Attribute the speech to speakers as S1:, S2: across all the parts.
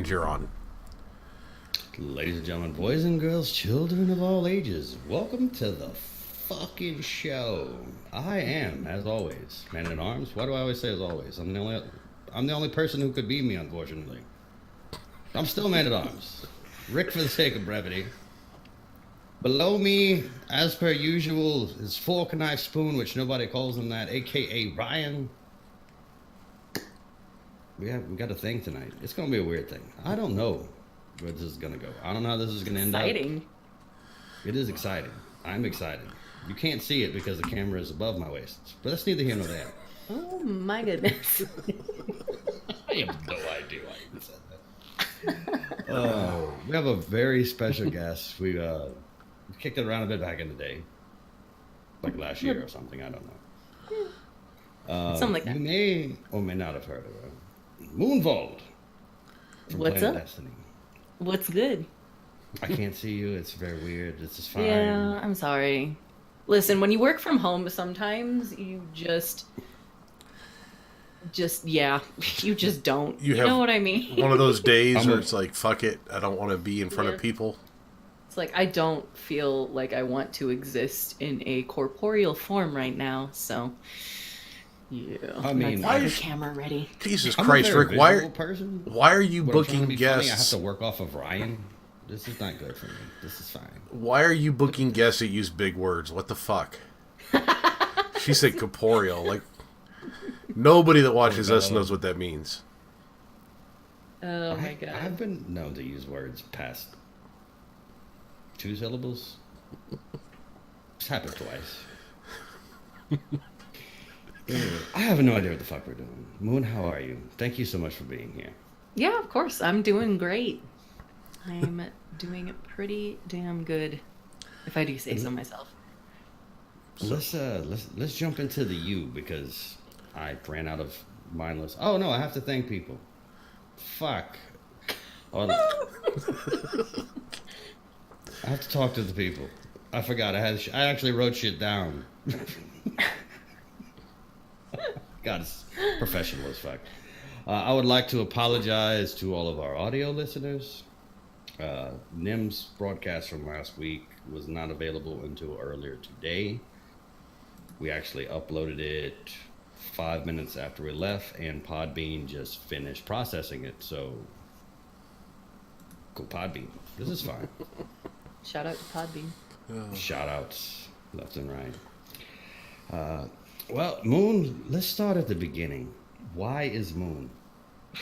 S1: You're on.
S2: Ladies and gentlemen, boys and girls, children of all ages, welcome to the fucking show. I am, as always, Man at Arms. Why do I always say as always? I'm the only person who could be me, unfortunately. I'm still Man at Arms. Rick, for the sake of brevity. Below me, as per usual, is Fork, Knife, Spoon, which nobody calls him that, aka Ryan. We got a thing tonight. It's going to be a weird thing. I don't know where this is going to go. I don't know how this is going to end up.
S3: Exciting.
S2: It is exciting. I'm excited. You can't see it because the camera is above my waist. But that's neither here nor there.
S3: Oh, my goodness.
S2: I have no idea why you said that. We have a very special guest. We kicked it around a bit back in the day. Like last year or something. I don't know.
S3: Something like that.
S2: You may or may not have heard of her. Moonvald.
S3: What's
S2: Planet
S3: up?
S2: Destiny.
S3: What's good?
S2: I can't see you. It's very weird. This is fine.
S3: Yeah, I'm sorry. Listen, when you work from home, sometimes you just yeah, you just don't. You know what I mean?
S1: One of those days where it's like, fuck it, I don't want to be in front of people.
S3: It's like, I don't feel like I want to exist in a corporeal form right now, so... Yeah,
S2: I mean,
S3: why is camera ready?
S1: Jesus
S2: I'm
S1: Christ,
S2: a very
S1: Rick!
S2: person.
S1: Why are you
S2: But I'm trying to
S1: booking
S2: be funny. I have
S1: guests?
S2: to work off of Ryan. This is not good for me. This is fine.
S1: Why are you booking guests that use big words? What the fuck? She said corporeal. Like nobody that watches us knows what that means.
S3: Oh my god!
S2: I've been known to use words past 2 syllables. It's happened twice. I have no idea what the fuck we're doing. Moon, how are you? Thank you so much for being here.
S3: Yeah, of course. I'm doing great. I'm doing pretty damn good, if I do say so myself.
S2: Let's jump into the you because I ran out of mindless. Oh no, I have to thank people. Fuck. Oh, I have to talk to the people. I forgot. I actually wrote shit down. God, it's professional as fuck. I would like to apologize to all of our audio listeners. Nim's broadcast from last week was not available until earlier today. We actually uploaded it 5 minutes after we left, and Podbean just finished processing it. So, go Podbean. This is fine.
S3: Shout out to Podbean.
S2: Shout outs left and right. Well, Moon, let's start at the beginning. Why is Moon?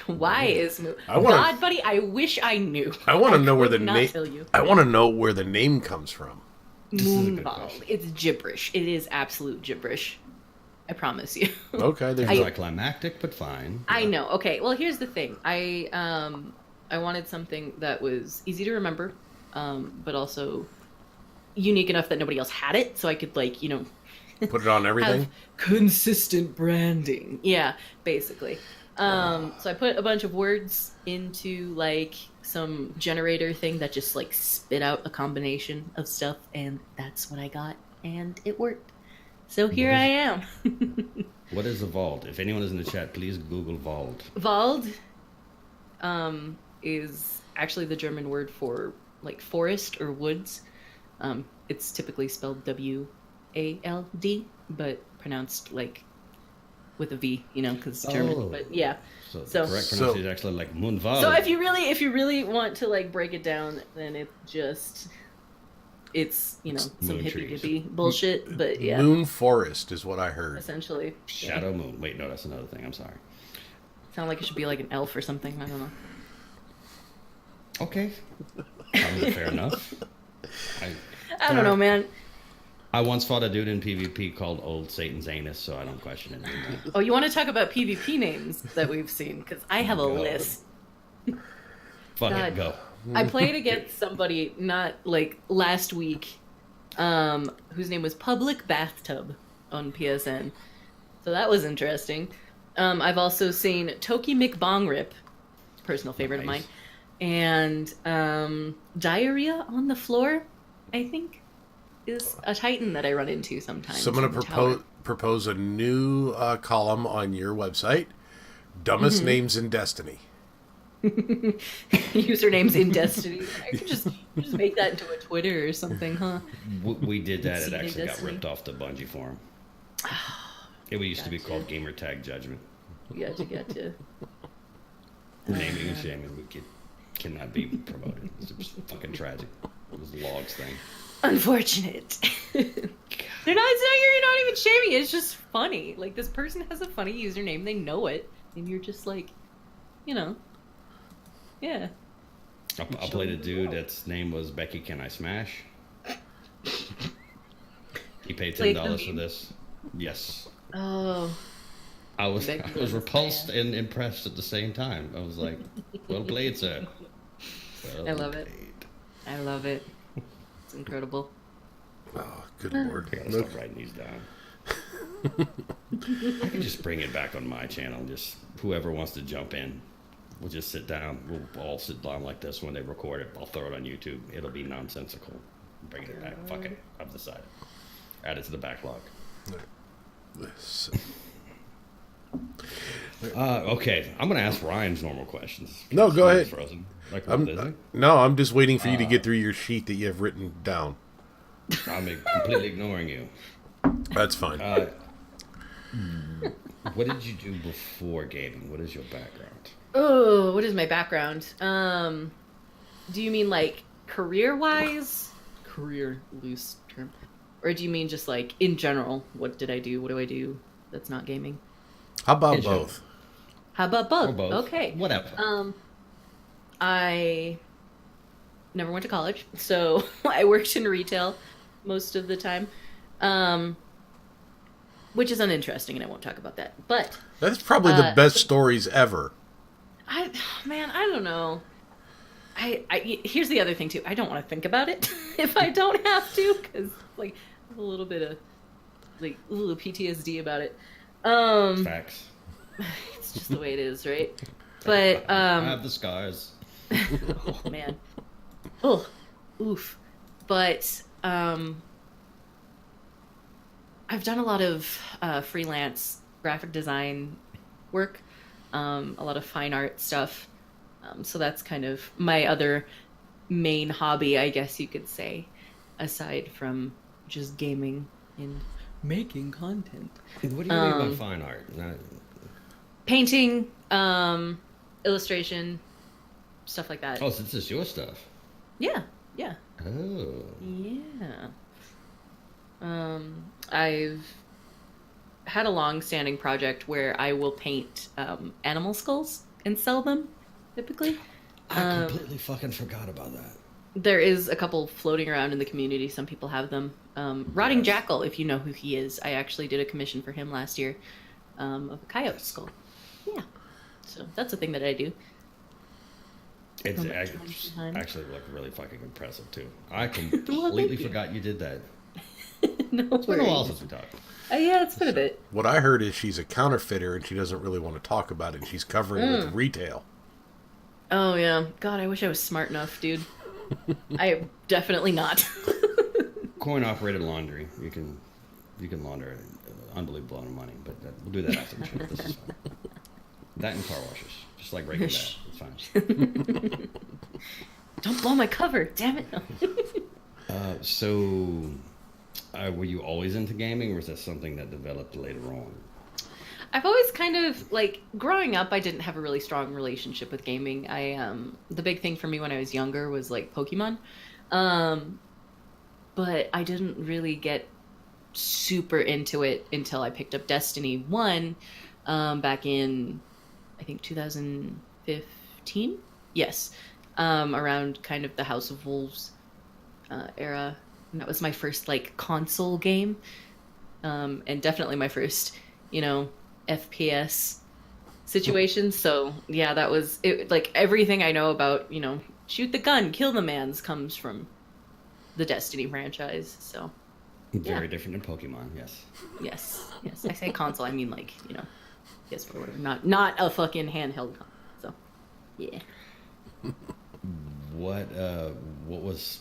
S3: Why is Moon?
S1: I wanna-
S3: God, buddy, I wish I knew.
S1: I want to know where the
S3: could not
S1: name.
S3: tell you.
S1: I want to know where the name comes from.
S2: This is a good
S3: Moonvald.
S2: question.
S3: It's gibberish. It is absolute gibberish. I promise you.
S1: Okay, there's
S2: It's climactic, but fine.
S3: I know. Okay, well, here's the thing. I wanted something that was easy to remember, but also unique enough that nobody else had it, so I could, like, you know,
S1: put it on everything.
S3: have consistent branding. Yeah, basically. So I put a bunch of words into, like, some generator thing that just, like, spit out a combination of stuff, and that's what I got, and it worked. So here I am.
S2: What is a vault? If anyone is in the chat, please Google vault.
S3: Wald is actually the German word for, like, forest or woods. It's typically spelled W-A-L-D. but pronounced like with a V, you know, because it's German.
S2: Oh.
S3: But yeah.
S2: So the
S3: So-
S2: correct pronunciation is actually like Moonvald.
S3: So if you really want to like break it down, then it's you know some
S2: Moon
S3: hippie
S2: trees.
S3: dippy bullshit. But yeah,
S1: Moon Forest is what I heard.
S3: essentially.
S2: Shadow Moon. Wait, no, that's another thing. I'm sorry.
S3: Sound like it should be like an elf or something. I don't know.
S2: Okay. Fair enough.
S3: I don't know, man.
S2: I once fought a dude in PvP called Old Satan's Anus, so I don't question it anymore.
S3: Oh, you want to talk about PvP names that we've seen? Because I have a
S2: Go.
S3: list.
S2: Fuck
S3: God.
S2: it, go.
S3: I played against somebody not like last week, whose name was Public Bathtub on PSN. So that was interesting. I've also seen Toki McBongrip, personal favorite of mine,
S2: Nice.
S3: and Diarrhea on the Floor, I think, is a Titan that I run into sometimes.
S1: So I'm going
S3: in the
S1: to propose a new column on your website. Dumbest names in Destiny.
S3: Usernames in Destiny. I could just make that into a Twitter or something, huh?
S2: We did that. It
S3: CJ
S2: actually got
S3: Destiny.
S2: ripped off the Bungie forum. It used to be
S3: Gotcha.
S2: called Gamertag Judgment.
S3: Gotcha.
S2: Naming and shaming cannot be promoted. It's just fucking tragic. It was Log's thing.
S3: Unfortunate. You're not even shaming. It's just funny. Like, this person has a funny username. They know it. And you're just like, you know. Yeah.
S2: I played a dude that's name was Becky Can I Smash? He paid
S3: Played the
S2: $10 for
S3: meme.
S2: this. Yes.
S3: Oh.
S2: I was
S3: Becky Can I
S2: repulsed and impressed at the same time. I was like, well played, sir. Well
S3: I love it.
S2: played.
S3: I love it. It's incredible.
S1: Oh, good lord.
S2: I gotta stop writing these down. I can just bring it back on my channel. Just whoever wants to jump in, we'll just sit down. We'll all sit down like this when they record it. I'll throw it on YouTube. It'll be nonsensical. Bringing it back. Fuck it. I've decided. Add it to the backlog.
S1: This-
S2: Okay, I'm gonna ask Ryan's normal questions.
S1: No, go
S2: He's
S1: ahead.
S2: Frozen. Like
S1: I'm,
S2: Disney.
S1: no, I'm just waiting for you to get through your sheet that you have written down.
S2: I'm completely ignoring you.
S1: That's fine.
S2: What did you do before gaming? What is your background?
S3: Oh, what is my background? Do you mean like career-wise? Career, loose term. Or do you mean just like in general? What did I do? What do I do that's not gaming?
S1: How about
S2: in general.
S1: both?
S3: How about both?
S2: Or both.
S3: Okay.
S2: Whatever.
S3: I never went to college, so I worked in retail most of the time, which is uninteresting, and I won't talk about that. But
S1: That's probably the best stories ever.
S3: I don't know. Here's the other thing too. I don't want to think about it if I don't have to, because like I have a little bit of like a little PTSD about it.
S2: Facts.
S3: It's just the way it is, right? But
S2: I have the scars.
S3: oh man, oh, oof. But I've done a lot of freelance graphic design work, a lot of fine art stuff. So that's kind of my other main hobby, I guess you could say, aside from just gaming and making content.
S2: What do you mean by fine art?
S3: Painting, illustration, stuff like that.
S2: Oh, so this is your stuff.
S3: Yeah.
S2: Oh.
S3: Yeah. I've had a long-standing project where I will paint animal skulls and sell them, typically.
S2: I completely fucking forgot about that.
S3: There is a couple floating around in the community. Some people have them. Rotting Jackal, if you know who he is. I actually did a commission for him last year of a coyote skull. Yeah. So that's a thing that I do.
S2: It's
S3: How much time behind?
S2: actually like really fucking impressive too. I completely
S3: you.
S2: forgot you did that.
S3: No
S2: It's been a while
S3: worries.
S2: since we talked.
S3: Yeah, it's been a bit.
S1: What I heard is she's a counterfeiter and she doesn't really want to talk about it. And she's covering it with retail.
S3: Oh, yeah. God, I wish I was smart enough, dude. I am definitely not.
S2: Coin operated laundry. You can launder an unbelievable amount of money, but we'll do that after the show. This is fine. That and car washes, just like Breaking Bad. It's fine.
S3: Don't blow my cover, damn it. No.
S2: Were you always into gaming, or was that something that developed later on?
S3: I've always kind of like growing up. I didn't have a really strong relationship with gaming. The big thing for me when I was younger was like Pokemon, but I didn't really get super into it until I picked up Destiny 1 back in I think 2015. Yes, around kind of the House of Wolves era. And that was my first like console game, and definitely my first, FPS situation. So yeah, that was it. Like everything I know about, shoot the gun, kill the mans comes from the Destiny franchise. So
S2: Very different than Pokemon.
S3: yes. I say console, I mean like, PS4, not a fucking handheld console. So yeah.
S2: What was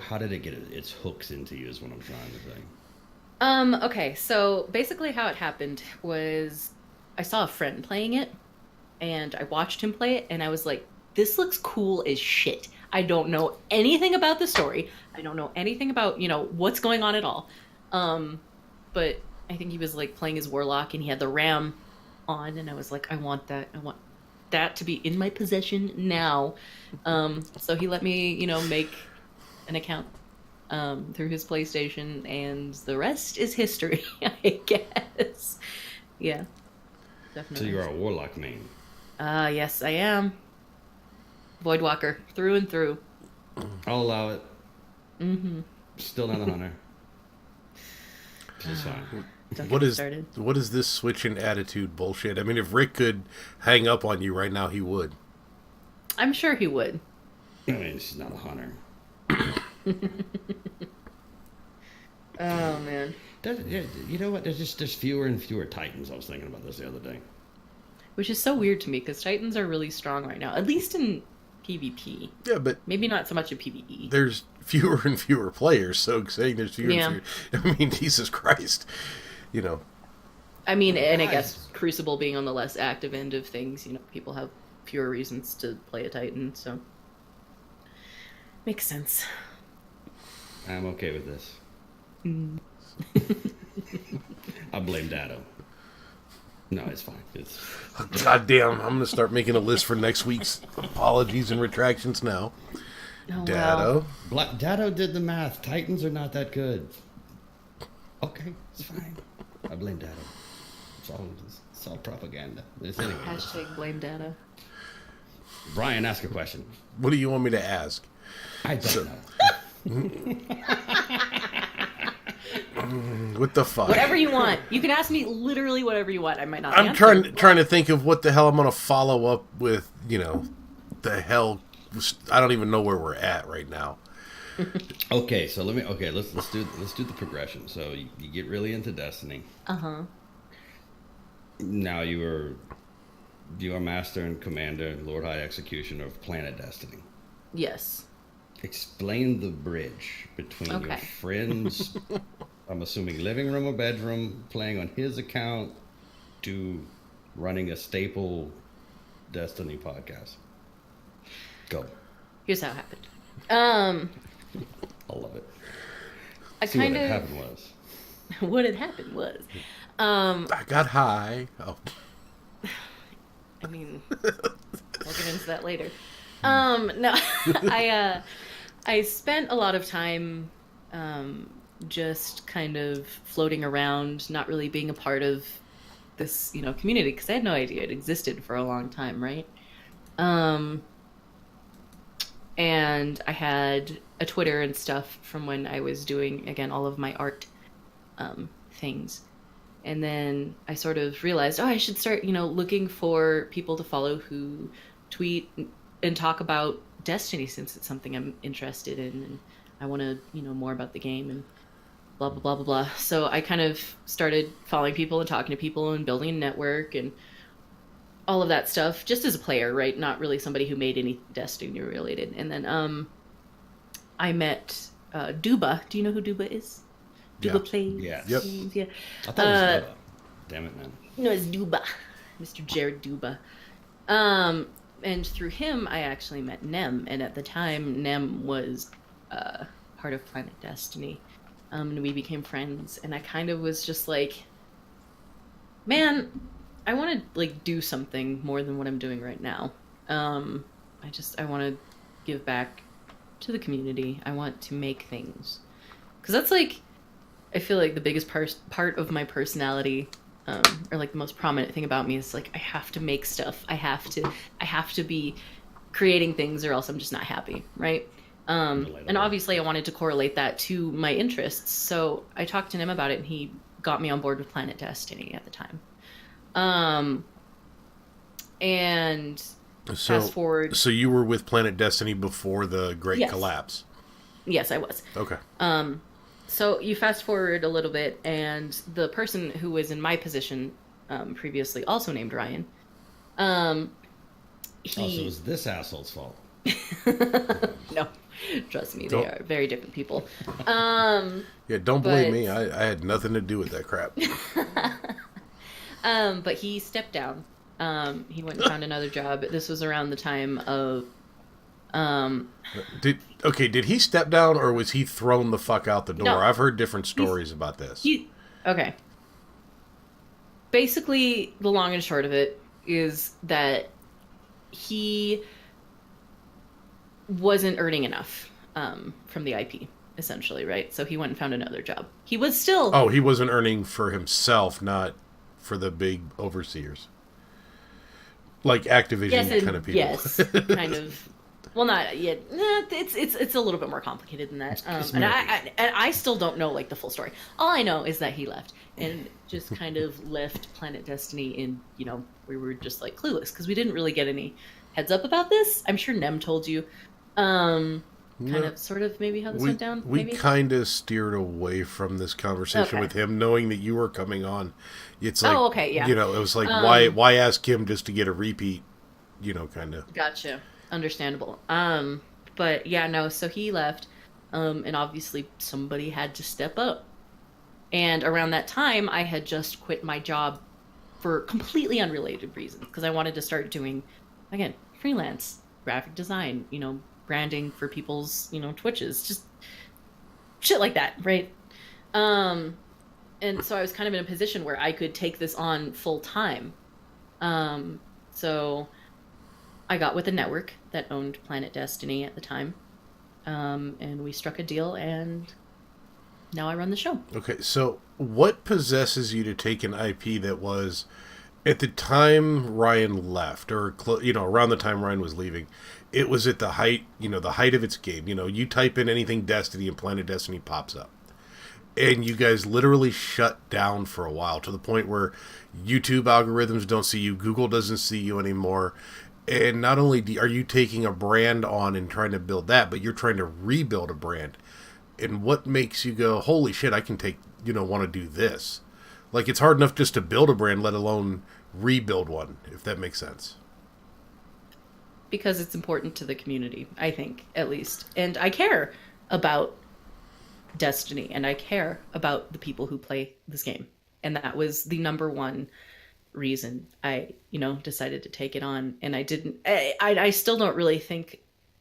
S2: how did it get its hooks into you is what I'm trying to say.
S3: Okay, so basically how it happened was I saw a friend playing it and I watched him play it and I was like, this looks cool as shit. I don't know anything about the story. I don't know anything about, what's going on at all. But I think he was like playing his warlock and he had the ram on and I was like, I want that. I want that to be in my possession now. So he let me, make an account through his PlayStation, and the rest is history, I guess. Yeah, definitely.
S2: So you're a warlock main.
S3: Yes, I am. Voidwalker, through and through.
S2: I'll allow it.
S3: Mm-hmm.
S2: Still not a hunter. It's fine.
S1: What is this switch in attitude bullshit? I mean, if Rick could hang up on you right now, he would.
S3: I'm sure he would.
S2: I mean, she's not a hunter.
S3: Oh man.
S2: You know what? There's fewer and fewer Titans. I was thinking about this the other day.
S3: Which is so weird to me because Titans are really strong right now, at least in PvP.
S1: Yeah, but
S3: maybe not so much in PvE.
S1: There's fewer and fewer players, so saying there's fewer and fewer. I mean, Jesus Christ,
S3: I mean, and I guess Crucible being on the less active end of things, people have fewer reasons to play a Titan, so makes sense.
S2: I'm okay with this. I blame Dado. No, it's fine.
S1: God damn, I'm going to start making a list for next week's apologies and retractions now.
S3: Oh,
S1: Dado.
S3: well.
S2: Dado did the math. Titans are not that good. Okay, it's fine. I blame Dado. It's all propaganda. Anyway.
S3: Hashtag blame Dado.
S2: Brian, ask a question.
S1: What do you want me to ask?
S2: I don't know.
S1: What the fuck?
S3: Whatever you want. You can ask me literally whatever you want. I might not
S1: I'm
S3: answer.
S1: trying to think of what the hell I'm going to follow up with, the hell. I don't even know where we're at right now.
S2: Okay, so let's do the progression. So you get really into Destiny.
S3: Uh-huh.
S2: Now you are Master and Commander, Lord High Executioner of Planet Destiny.
S3: Yes.
S2: Explain the bridge between your friends, I'm assuming living room or bedroom, playing on his account, to running a staple Destiny podcast. Go.
S3: Here's how it happened.
S2: I love it.
S3: I
S2: See,
S3: kind
S2: what
S3: of...
S2: had happened was...
S3: what had happened was...
S1: I got high. Oh.
S3: I mean, we'll get into that later. No, I spent a lot of time just kind of floating around, not really being a part of this, community, because I had no idea it existed for a long time, right? And I had a Twitter and stuff from when I was doing, again, all of my art things. And then I sort of realized, I should start, looking for people to follow who tweet and talk about Destiny, since it's something I'm interested in and I want to, more about the game and blah, blah, blah, blah, blah. So I kind of started following people and talking to people and building a network and all of that stuff, just as a player, right? Not really somebody who made any Destiny related. And then I met Duba. Do you know who Duba is? Duba plays.
S2: Yeah.
S1: Yep.
S3: Yeah.
S2: I thought it was Duba. Damn it, man.
S3: No, it's Duba. Mr. Jared Duba. And through him, I actually met Nem. And at the time, Nem was part of Planet Destiny. And we became friends, and I kind of was just like, man, I want to like do something more than what I'm doing right now. I want to give back to the community. I want to make things, because that's like, I feel like the biggest part of my personality, or like the most prominent thing about me is like, I have to make stuff. I have to be creating things, or else I'm just not happy, right? And obviously I wanted to correlate that to my interests. So I talked to him about it, and he got me on board with Planet Destiny at the time. And fast forward.
S1: So you were with Planet Destiny before the Great Collapse?
S3: Yes, I was.
S1: Okay.
S3: So you fast forward a little bit, and the person who was in my position previously, also named Ryan,
S2: so it was this asshole's fault.
S3: No, trust me, they are very different people.
S1: Yeah, don't blame me. I had nothing to do with that crap.
S3: But he stepped down. He went and found another job. This was around the time of...
S1: Did he step down, or was he thrown the fuck out the door?
S3: No,
S1: I've heard different stories about this.
S3: Okay. Basically, the long and short of it is that he wasn't earning enough from the IP, essentially, right? So he went and found another job. He was still...
S1: Oh, he wasn't earning for himself, not for the big overseers. Like Activision kind of people.
S3: Yes, kind of. Well, not yet. It's a little bit more complicated than that. And I still don't know like the full story. All I know is that he left and just kind of left Planet Destiny in, we were just like clueless because we didn't really get any heads up about this. I'm sure Nem told you. Sort of maybe how this went down.
S1: We kind of steered away from this conversation with him, knowing that you were coming on. It's like, it was like, why ask him just to get a repeat, kind of.
S3: Gotcha. Understandable. But yeah, no, so he left, and obviously somebody had to step up. And around that time, I had just quit my job for completely unrelated reasons, because I wanted to start doing, again, freelance graphic design, branding for people's, Twitches, just shit like that, right? And so I was kind of in a position where I could take this on full time. So I got with a network that owned Planet Destiny at the time. And we struck a deal, and now I run the show.
S1: Okay, so what possesses you to take an IP that was, at the time Ryan left, or, around the time Ryan was leaving, it was at the height, the height of its game. You type in anything Destiny and Planet Destiny pops up. And you guys literally shut down for a while, to the point where YouTube algorithms don't see you, Google doesn't see you anymore. And not only are you taking a brand on and trying to build that, but you're trying to rebuild a brand. And what makes you go, holy shit, I can want to do this? Like, it's hard enough just to build a brand, let alone rebuild one, if that makes sense.
S3: Because it's important to the community, I think, at least. And I care about Destiny, and I care about the people who play this game. And that was the number one reason I, decided to take it on. And I still don't really think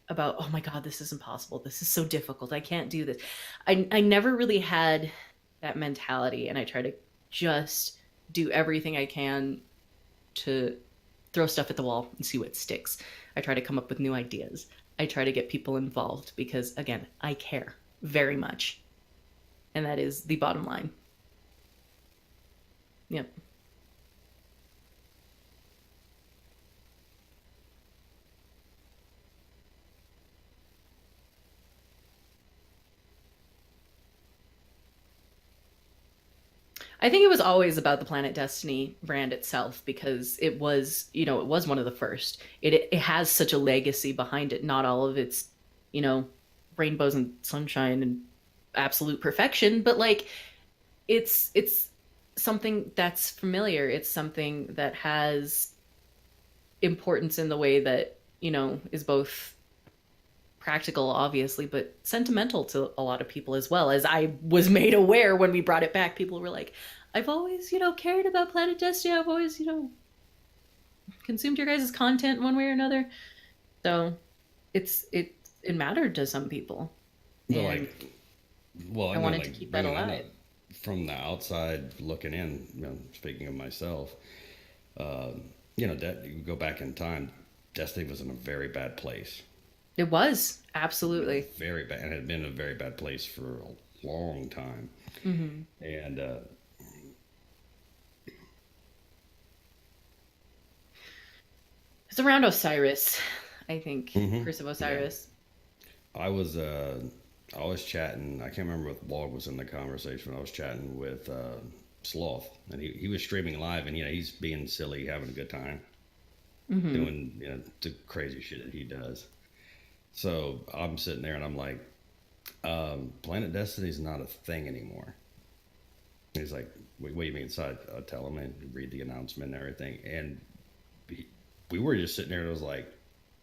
S3: about, oh my God, this is impossible. This is so difficult. I can't do this. I never really had that mentality, and I try to just do everything I can to throw stuff at the wall and see what sticks. I try to come up with new ideas. I try to get people involved because, again, I care very much. And that is the bottom line. Yep. I think it was always about the Planet Destiny brand itself, because it was, it was one of the first. It has such a legacy behind it. Not all of its, rainbows and sunshine and absolute perfection, but like it's something that's familiar. It's something that has importance in the way that, is both practical, obviously, but sentimental to a lot of people, as well. As I was made aware when we brought it back, people were like, I've always, cared about Planet Destiny. I've always, consumed your guys' content one way or another. So it mattered to some people.
S2: No,
S3: and...
S2: Well,
S3: I
S2: and then
S3: wanted to
S2: like
S3: keep that
S2: bringing that
S3: alive.
S2: up from the outside looking in, speaking of myself, uh, that you go back in time, Destiny was in a very bad place.
S3: It was absolutely.
S2: Very bad, and had been in a very bad place for a long time.
S3: Hmm.
S2: And
S3: It's around Osiris, I think.
S2: mhm,
S3: Curse of
S2: yeah,
S3: Osiris.
S2: I was chatting. I can't remember if Wog was in the conversation. I was chatting with Sloth, and he was streaming live, and he's being silly, having a good time,
S3: Hmm.
S2: doing the crazy shit that he does. So I'm sitting there, and I'm like, Planet Destiny's not a thing anymore. He's like, what do you mean? So I tell him and read the announcement and everything, and we, we were just sitting there, and it was like,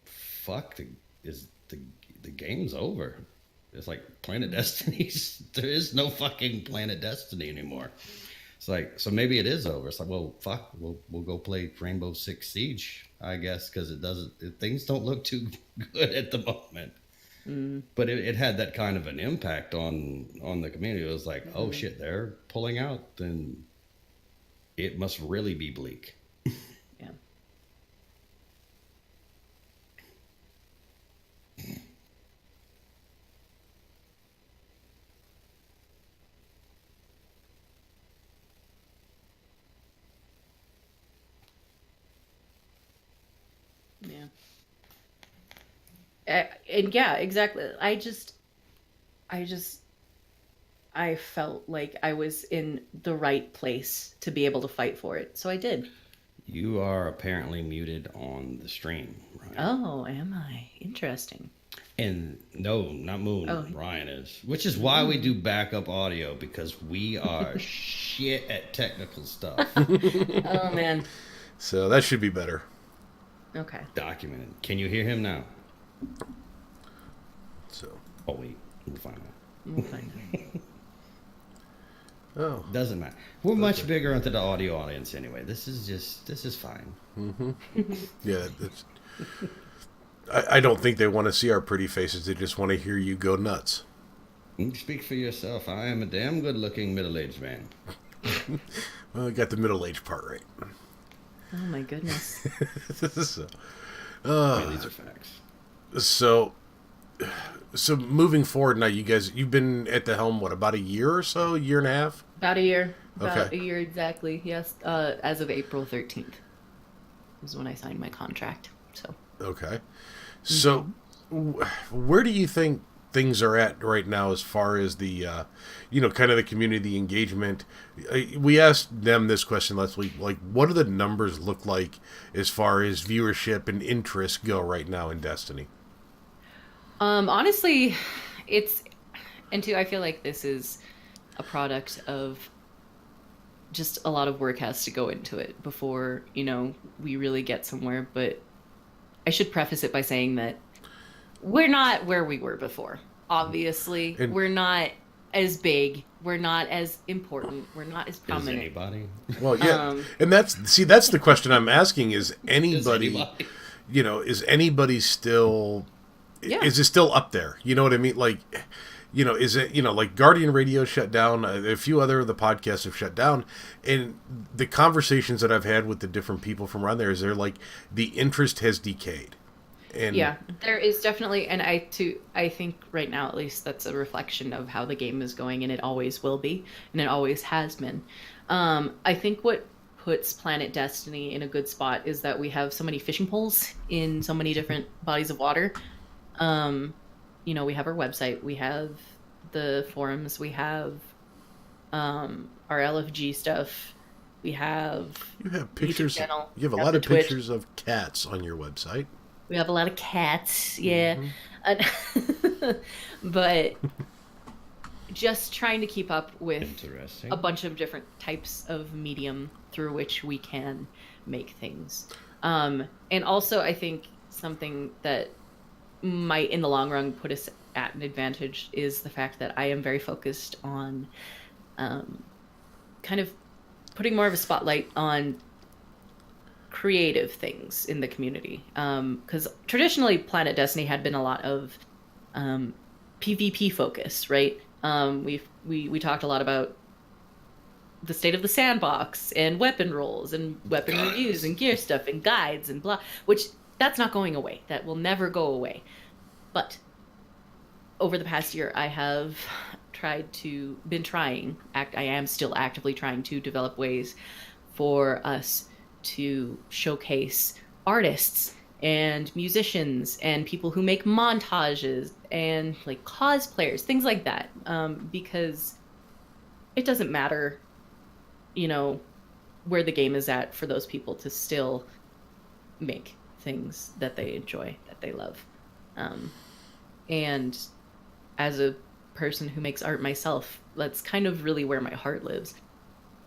S2: fuck, is the game's over. It's like Planet Destiny's. There is no fucking Planet Destiny anymore. It's like, so maybe it is over. It's like, well, fuck, we'll go play Rainbow Six Siege, I guess, because things don't look too good at the moment.
S3: Mm-hmm.
S2: But it had that kind of an impact on the community. It was like, oh shit, they're pulling out, then it must really be bleak.
S3: Yeah. Yeah. And yeah, exactly. I just, I felt like I was in the right place to be able to fight for it. So I did.
S2: You are apparently muted on the stream, Ryan.
S3: Oh, am I? Interesting.
S2: And no, not Moon.
S3: Oh.
S2: Ryan is, which is why we do backup audio, because we are shit at technical stuff.
S3: Oh, man.
S1: So that should be better.
S3: Okay.
S2: Documented. Can you hear him now?
S1: So,
S2: Oh wait, we'll find out.
S3: We'll find out.
S1: oh,
S2: Doesn't matter. We're much bigger into the audio audience anyway. This is fine.
S1: yeah. That's, I don't think they want to see our pretty faces. They just want to hear you go nuts.
S2: You speak for yourself. I am a damn good-looking middle-aged man.
S1: Well, I got the middle-aged part right.
S3: Oh, my goodness.
S1: so,
S2: These are facts.
S1: so, so moving forward now, you've been at the helm, what, about a year or so, a year and a half?
S3: About a year. About
S1: Okay.
S3: a year exactly, yes. As of April 13th is when I signed my contract. So.
S1: Okay. So, where do you think things are at right now as far as the, kind of the community engagement? We asked them this question last week. Like, what do the numbers look like as far as viewership and interest go right now in Destiny?
S3: Honestly, I feel like this is a product of just a lot of work has to go into it before, we really get somewhere. But I should preface it by saying that we're not where we were before. Obviously,
S1: And-
S3: we're not as big. We're not as important. We're not as
S2: Is
S3: prominent.
S2: anybody?
S1: Well, yeah,
S3: Um,
S1: and that's the question I'm asking: is
S2: Is
S1: anybody,
S2: anybody?
S1: is anybody still,
S3: Yeah.
S1: is it still up there? You know what I mean? Like, is it, like Guardian Radio shut down? A few other of the podcasts have shut down, and the conversations that I've had with the different people from around there is they're like the interest has decayed, and
S3: Yeah, there is definitely, and I think right now at least that's a reflection of how the game is going, and it always will be, and it always has been. I think what puts Planet Destiny in a good spot is that we have so many fishing poles in so many different bodies of water. We have our website, we have the forums, we have our LFG stuff, we have
S1: you have
S3: YouTube
S1: pictures.
S3: channel,
S1: You have a
S3: we
S1: lot
S3: the
S1: of
S3: Twitch.
S1: pictures of cats on your website.
S3: We have a lot of cats, yeah. But just trying to keep up with
S2: Interesting.
S3: a bunch of different types of medium through which we can make things. And also, I think something that might, in the long run, put us at an advantage is the fact that I am very focused on kind of putting more of a spotlight on creative things in the community. Because traditionally, Planet Destiny had been a lot of PvP focused, right? We talked a lot about the state of the sandbox and weapon rolls and weapon reviews and gear stuff and guides and blah, which that's not going away. That will never go away. But over the past year, I have I am still actively trying to develop ways for us to showcase artists and musicians and people who make montages and like cosplayers, things like that. Because it doesn't matter, where the game is at for those people to still make things that they enjoy, that they love. And as a person who makes art myself, that's kind of really where my heart lives.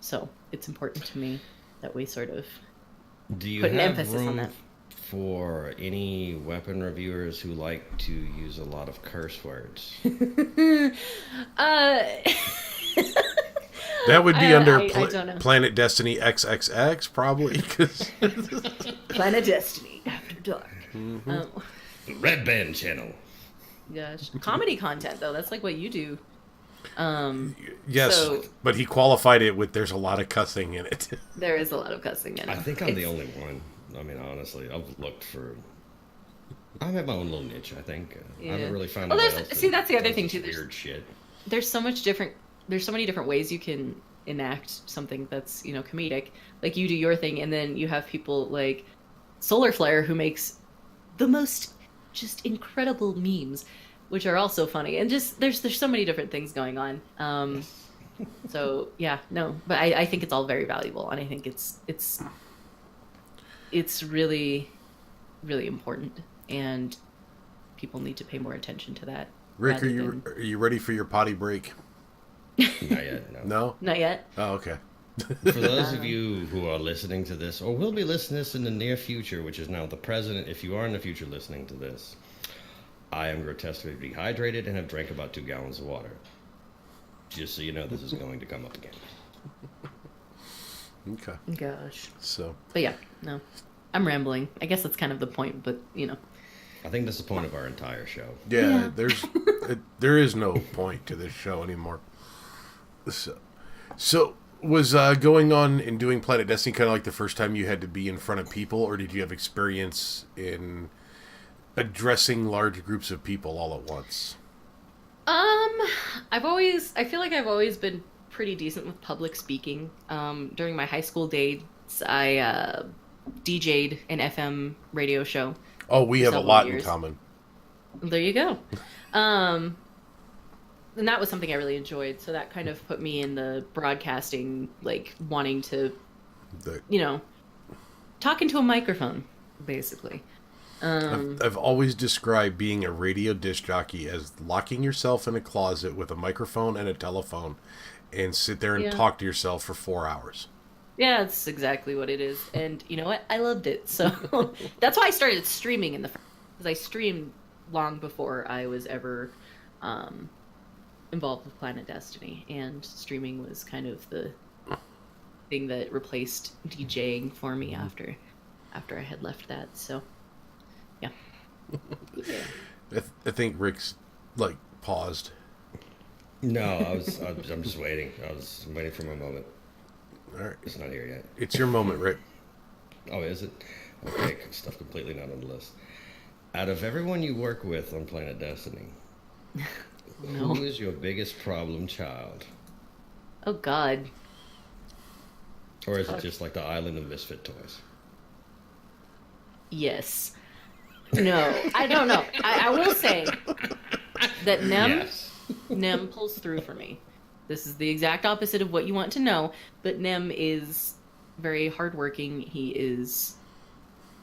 S3: So it's important to me that we sort of put an emphasis on that.
S2: For any weapon reviewers who like to use a lot of curse words?
S1: That would be under
S3: I don't know.
S1: Planet Destiny XXX, probably.
S3: Planet Destiny After Dark.
S2: Mm-hmm. Red Band Channel.
S3: Gosh. Comedy content, though. That's like what you do.
S1: Yes, but he qualified it with there's a lot of cussing in it.
S3: There is a lot of cussing in it.
S2: I think I'm the only one. I mean, honestly, I've looked for... I have my own little niche, I think.
S3: Yeah.
S2: I haven't really found
S3: that's the other thing, too.
S2: Weird shit.
S3: There's so many different ways you can enact something that's, comedic. Like, you do your thing, and then you have people like Solar Flare who makes the most just incredible memes, which are also funny. And just, there's so many different things going on. So, yeah, no. But I think it's all very valuable, and I think it's really, really important, and people need to pay more attention to that.
S1: Rick, are you ready for your potty break?
S2: Not yet, no.
S1: No?
S3: Not yet.
S1: Oh, okay.
S2: For those of you who are listening to this, or will be listening to this in the near future, which is now the present, if you are in the future listening to this, I am grotesquely dehydrated and have drank about 2 gallons of water. Just so you know, this is going to come up again.
S1: Okay.
S3: Gosh.
S1: But
S3: yeah, no. I'm rambling. I guess that's kind of the point, but,
S2: I think that's the point of our entire show.
S1: Yeah. There is no point to this show anymore. So was going on and doing Planet Destiny kind of like the first time you had to be in front of people, or did you have experience in addressing large groups of people all at once?
S3: I feel like I've always been pretty decent with public speaking. During my high school days, I DJ'd an FM radio show.
S1: Oh, we have a lot in common.
S3: There you go. And that was something I really enjoyed. So that kind of put me in the broadcasting, like wanting to, talk into a microphone, basically.
S1: I've always described being a radio disc jockey as locking yourself in a closet with a microphone and a telephone and sit there and talk to yourself for 4 hours.
S3: Yeah, that's exactly what it is. And you know what? I loved it. So that's why I started streaming because I streamed long before I was ever involved with Planet Destiny. And streaming was kind of the thing that replaced DJing for me after I had left that. So, yeah.
S1: I think Rick's, paused.
S2: No, I'm just waiting. I was waiting for my moment.
S1: All right.
S2: It's not here yet.
S1: It's your moment, Rick.
S2: Oh, is it? Okay, stuff completely not on the list. Out of everyone you work with on Planet Destiny, who is your biggest problem child?
S3: Oh, God.
S2: Or is it just like the island of misfit toys?
S3: Yes. No, I don't know. I will say that Nem pulls through for me. This is the exact opposite of what you want to know, but Nem is very hardworking. He is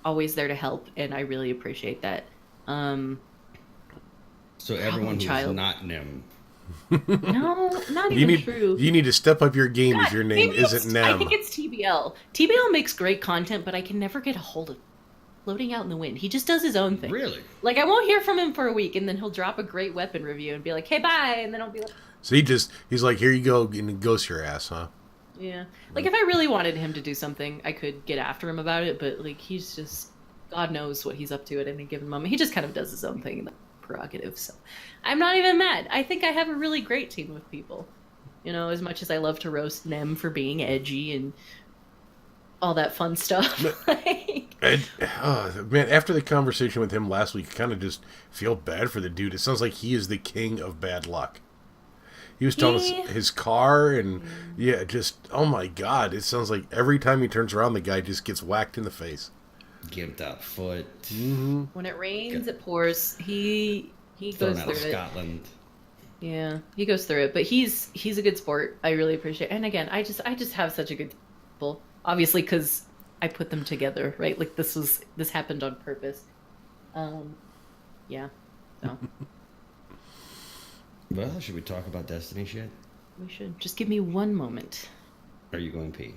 S3: always there to help, and I really appreciate that.
S2: So everyone who's not Nem.
S3: No, not even true.
S1: You need to step up your game if your name isn't Nem.
S3: I think it's TBL. TBL makes great content, but I can never get a hold of floating out in the wind. He just does his own thing.
S2: Really?
S3: Like, I won't hear from him for a week, and then he'll drop a great weapon review and be like, hey, bye, and then I'll be like...
S1: So he's like, here you go, and he ghosts your ass, huh?
S3: Yeah. Like, if I really wanted him to do something, I could get after him about it, but, he's just... God knows what he's up to at any given moment. He just kind of does his own thing. prerogative. So I'm not even mad. I think I have a really great team of people. You know, as much as I love to roast Nem for being edgy and all that fun stuff.
S1: And, man, after the conversation with him last week, I kind of just feel bad for the dude. It sounds like he is the king of bad luck. He was telling us his car, and just, oh my God, it sounds like every time he turns around, the guy just gets whacked in the face.
S2: Gimped out foot.
S1: Mm-hmm.
S3: When it rains, it pours. He
S2: Thrown
S3: goes
S2: out
S3: through
S2: of
S3: it.
S2: Scotland.
S3: Yeah, he goes through it, but he's a good sport. I really appreciate it. And again, I just have such a good people. Obviously, because I put them together, right? Like this happened on purpose. Yeah. So
S2: Well, should we talk about Destiny shit?
S3: we should just give me one moment.
S2: Are you going pee?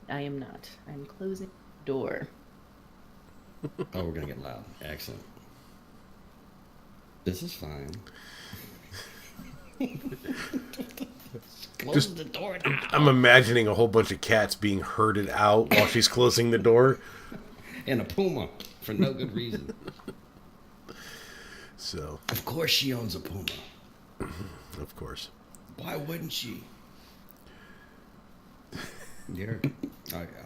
S3: I am not. I'm closing the door.
S2: Oh, we're gonna get loud. Excellent. This is fine. Close the door now.
S1: I'm imagining a whole bunch of cats being herded out while she's closing the door.
S2: And a puma for no good reason.
S1: So,
S2: Of course she owns a puma.
S1: of course.
S2: Why wouldn't she? You're,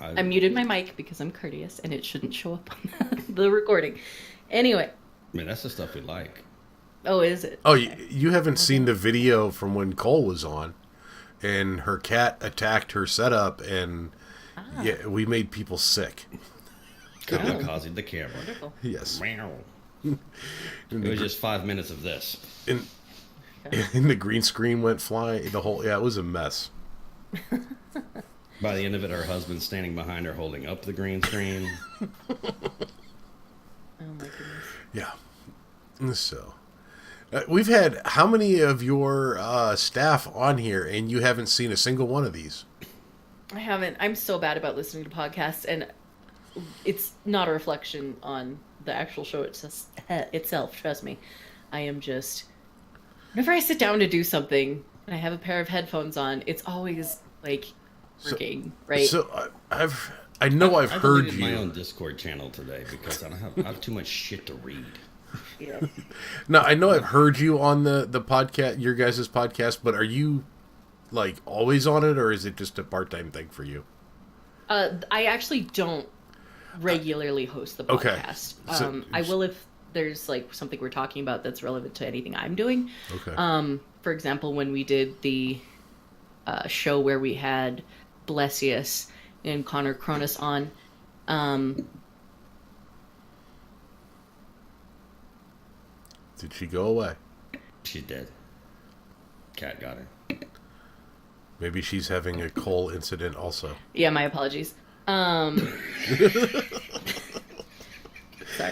S3: I muted my mic because I'm courteous and it shouldn't show up on the recording. Anyway.
S2: Man, that's the stuff we like.
S3: Oh, is it?
S1: Oh, you haven't seen the video from when Cole was on, and her cat attacked her setup, and yeah, we made people sick.
S2: Kamikaze the camera.
S3: Wonderful.
S1: Yes.
S2: Meow. It was just 5 minutes of this.
S1: And the green screen went flying. It was a mess.
S2: By the end of it, her husband's standing behind her holding up the green screen.
S3: Oh my goodness.
S1: Yeah. So, we've had how many of your staff on here, and you haven't seen a single one of these?
S3: I haven't. I'm so bad about listening to podcasts, and it's not a reflection on the actual show itself. Trust me. I am just... Whenever I sit down to do something, and I have a pair of headphones on, it's always, like, working, right?
S1: So, I know I've heard
S2: deleted
S1: you.
S2: my own Discord channel today because I have too much shit to read.
S3: Yeah.
S1: No, I know I've heard you on the podcast, your guys' podcast, but are you, like, always on it, or is it just a part-time thing for you?
S3: I actually don't regularly host the
S1: Okay.
S3: podcast.
S1: So-
S3: I will if there's, like, something we're talking about that's relevant to anything I'm doing.
S1: Okay.
S3: For example, when we did the show where we had Blessius and Connor Cronus on,
S1: Did she go away?
S2: She's dead. Cat got her.
S1: Maybe she's having a Cole incident also.
S3: yeah, my apologies. Sorry,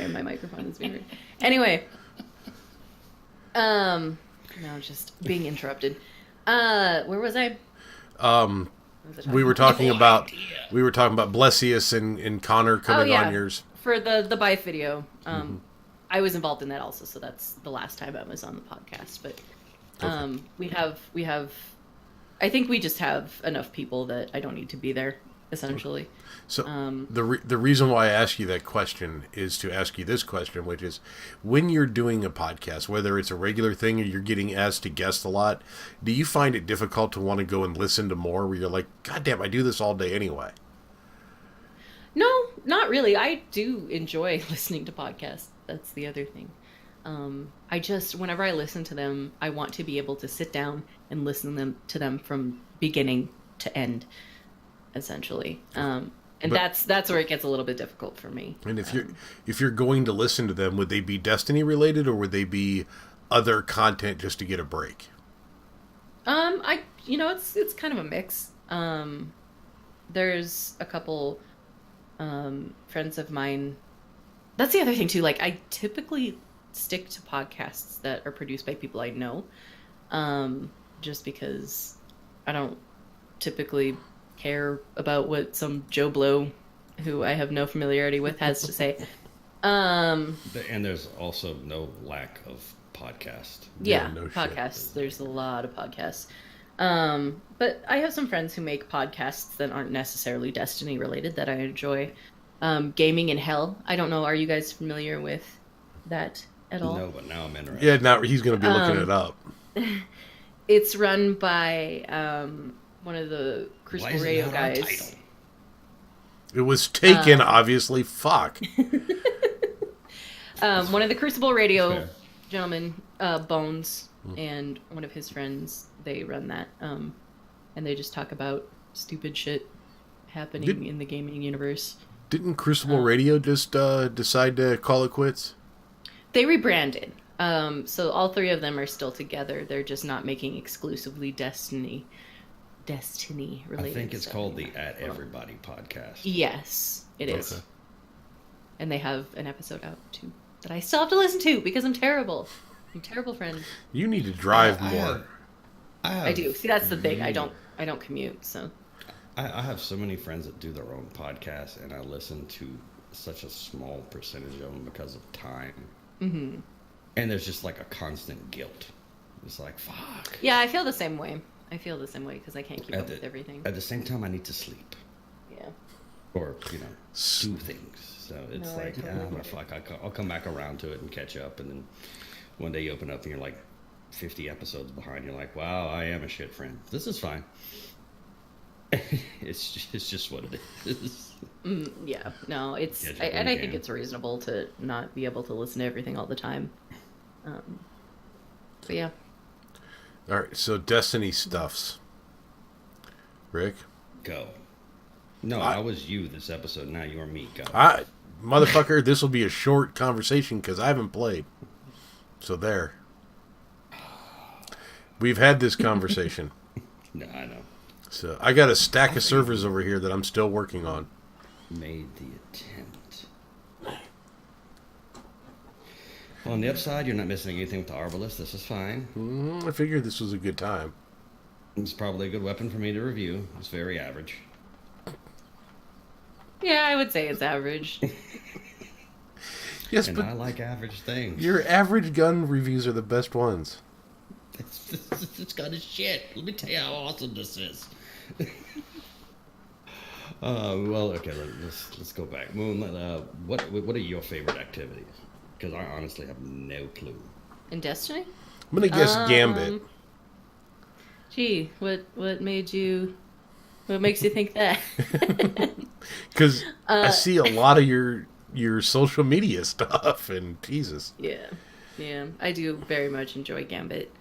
S3: my microphone is being weird. Anyway, no, just being interrupted. Where was I?
S1: We were talking about Blessius and Connor coming on yours.
S3: For the Bife video. I was involved in that also, so that's the last time I was on the podcast. But we have I think we just have enough people that I don't need to be there, essentially.
S1: So the reason why I ask you that question is to ask you this question, which is, when you're doing a podcast, whether it's a regular thing or you're getting asked to guest a lot, do you find it difficult to want to go and listen to more, where you're like, God damn, I do this all day anyway?
S3: No, not really. I do enjoy listening to podcasts. That's the other thing. I just, whenever I listen to them, I want to be able to sit down and listen to them from beginning to end, essentially. And that's where it gets a little bit difficult for me.
S1: And if you're going to listen to them, would they be Destiny related, or would they be other content just to get a break?
S3: It's kind of a mix. There's a couple friends of mine. That's the other thing too. Like, I typically stick to podcasts that are produced by people I know, just because I don't typically care about what some Joe Blow, who I have no familiarity with, has to say.
S2: And there's also no lack of podcast.
S3: Yeah,
S1: no
S3: podcasts.
S1: shit.
S3: There's a lot of podcasts. But I have some friends who make podcasts that aren't necessarily Destiny related that I enjoy. Gaming in Hell. I don't know. Are you guys familiar with that at all?
S2: No, but now I'm interested.
S1: Yeah, now he's going to be looking it up.
S3: It's run by one of the Crucible Radio guys.
S1: It was taken, obviously. Fuck.
S3: One of the Crucible Radio gentlemen, Bones, and one of his friends, they run that. And they just talk about stupid shit happening in the gaming universe.
S1: Didn't Crucible Radio just decide to call it quits?
S3: They rebranded. So all three of them are still together. They're just not making exclusively Destiny related.
S2: I think it's
S3: stuff
S2: called
S3: anymore.
S2: the At Everybody podcast.
S3: Yes, it is.
S1: Okay.
S3: And they have an episode out too that I still have to listen to because I'm terrible. I'm a terrible friend.
S1: You need to drive more.
S3: I do. See, that's the thing. I don't commute, so.
S2: I have so many friends that do their own podcasts, and I listen to such a small percentage of them because of time. Mm-hmm. And there's just like a constant guilt. It's like, fuck.
S3: Yeah, I feel the same way. Because I can't keep up with everything.
S2: At the same time, I need to sleep.
S3: Yeah.
S2: Or, do things. So it's fuck, I'll come back around to it and catch up. And then one day you open up and you're like 50 episodes behind. You're like, wow, I am a shit friend. This is fine. It's just what it is.
S3: Yeah, no, it's I think it's reasonable to not be able to listen to everything all the time. But yeah.
S1: All right, so Destiny stuffs. Rick?
S2: Go. No, I was you this episode. Now you're me. Go.
S1: Motherfucker, this will be a short conversation because I haven't played. So there. We've had this conversation.
S2: No, I know.
S1: So I got a stack of servers over here that I'm still working on.
S2: Made the attempt. Well, on the upside, you're not missing anything with the Arbalest. This is fine.
S1: I figured this was a good time.
S2: It's probably a good weapon for me to review. It's very average.
S3: Yeah, I would say it's average.
S1: Yes,
S2: and
S1: but
S2: I like average things.
S1: Your average gun reviews are the best ones.
S2: This gun is shit. Let me tell you how awesome this is. Well, okay, let's go back. Moon, what are your favorite activities? Because I honestly have no clue.
S3: In Destiny?
S1: I'm gonna guess Gambit.
S3: Gee, what makes you think that?
S1: Because I see a lot of your social media stuff, and Jesus.
S3: Yeah, I do very much enjoy Gambit.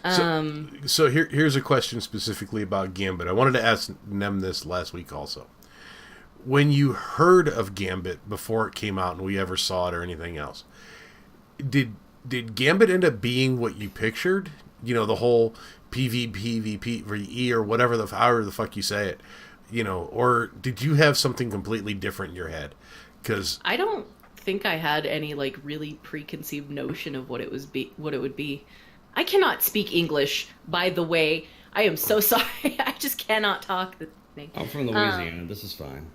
S1: So here's a question specifically about Gambit. I wanted to ask Nem this last week also. When you heard of Gambit before it came out and we ever saw it or anything else, did Gambit end up being what you pictured? You know, the whole PvP or whatever however the fuck you say it, you know, or did you have something completely different in your head? Because
S3: I don't think I had any like really preconceived notion of what it would be. I cannot speak English, by the way. I am so sorry. I just cannot talk the thing.
S2: I'm from Louisiana. This is fine.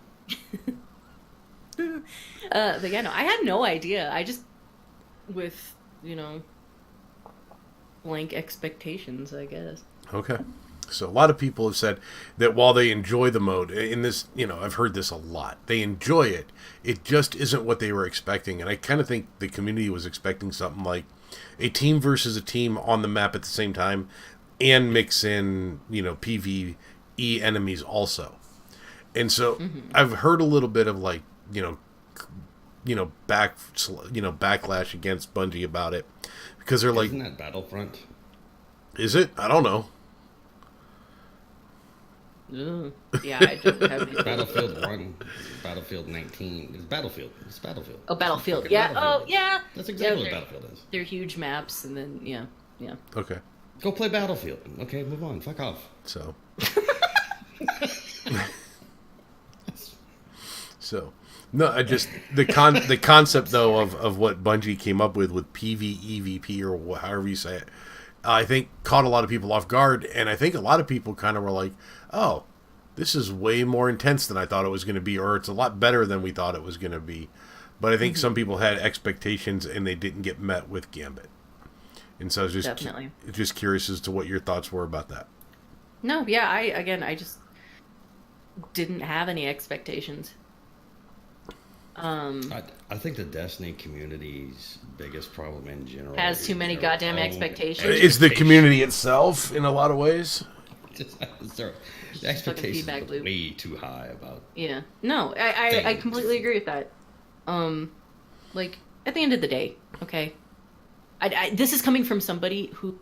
S3: But yeah, no, I had no idea. I just, with, blank expectations, I guess.
S1: Okay. So a lot of people have said that while they enjoy the mode, in this, I've heard this a lot. They enjoy it. It just isn't what they were expecting. And I kind of think the community was expecting something like a team versus a team on the map at the same time and mix in, PvE enemies also. And so I've heard a little bit of like, backlash against Bungie about it because they're like,
S2: isn't that Battlefront?
S1: Is it? I don't know.
S3: Yeah, I don't have any.
S2: Battlefield 1, Battlefield 19. It's Battlefield.
S3: Oh, Battlefield.
S2: It's
S3: Yeah.
S2: Battlefield.
S3: Oh, yeah.
S2: That's exactly what Battlefield is.
S3: They're huge maps, and then yeah.
S1: Okay.
S2: Go play Battlefield. Okay, move on. Fuck off.
S1: So, no, I just the concept though of what Bungie came up with PvEVP or however you say it, I think caught a lot of people off guard, and I think a lot of people kind of were like, "Oh, this is way more intense than I thought it was going to be, or it's a lot better than we thought it was going to be." But I think some people had expectations and they didn't get met with Gambit, and so I was just curious as to what your thoughts were about that.
S3: No, yeah, I just didn't have any expectations.
S2: I think the Destiny community's biggest problem in general
S3: Has too many
S2: their
S3: goddamn
S2: own
S3: expectations.
S1: It's the community itself in a lot of ways.
S2: The expectations
S3: feedback
S2: are
S3: loop.
S2: way too high about.
S3: Yeah. No, I
S2: Things.
S3: completely agree with that. Like, at the end of the day, okay, this is coming from somebody who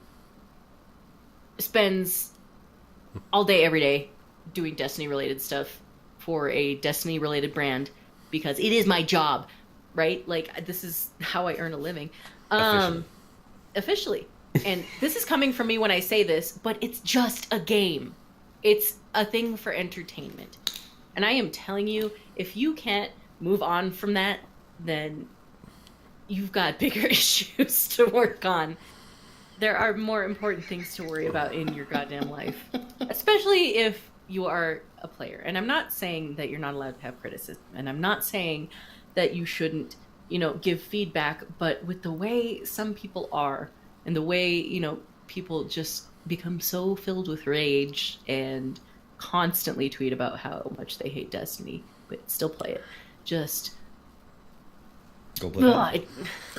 S3: spends all day, every day, doing Destiny-related stuff for a Destiny-related brand because it is my job, right? Like, this is how I earn a living. Officially. And this is coming from me when I say this, but it's just a game. It's a thing for entertainment. And I am telling you, if you can't move on from that, then you've got bigger issues to work on. There are more important things to worry about in your goddamn life. Especially if you are a player. And I'm not saying that you're not allowed to have criticism. And I'm not saying that you shouldn't, give feedback. But with the way some people are, and the way, people just become so filled with rage and constantly tweet about how much they hate Destiny, but still play it. Just
S2: Go play it.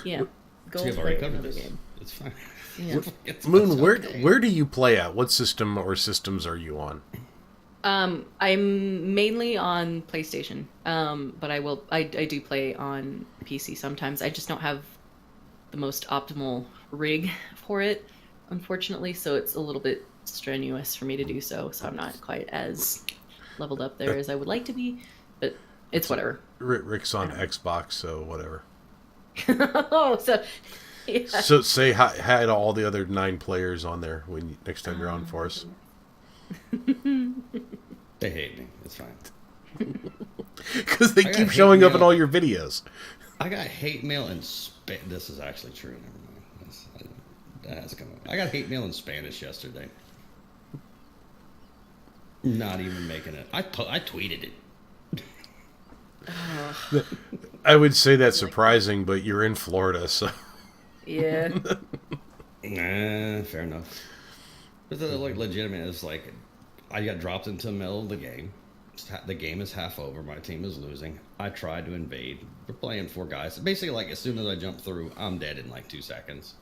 S3: Yeah. Go
S2: We've
S3: play
S2: already covered
S3: another
S2: this.
S3: game.
S2: It's fine.
S3: Yeah.
S1: Moon, where do you play at? What system or systems are you on?
S3: I'm mainly on PlayStation, but I do play on PC sometimes. I just don't have the most optimal rig for it, unfortunately, so it's a little bit strenuous for me to do so. So I'm not quite as leveled up there as I would like to be, but it's whatever.
S1: Rick's on Xbox, so whatever.
S3: Oh, so yeah.
S1: So say hi to all the other 9 players on there next time you're on for us.
S2: They hate me. It's fine.
S1: Because they
S2: I got
S1: keep
S2: hate
S1: showing up
S2: mail.
S1: in all your videos.
S2: I got hate mail in This is actually true. Never mind. That has come up. I got hate mail in Spanish yesterday. Not even making it. I tweeted it.
S1: I would say that's surprising, but you're in Florida, so...
S3: Yeah.
S2: Nah, fair enough. But like legitimate, it's like I got dropped into the middle of the game. The game is half over. My team is losing. I tried to invade. We're playing 4 guys. Basically, like as soon as I jump through, I'm dead in like 2 seconds.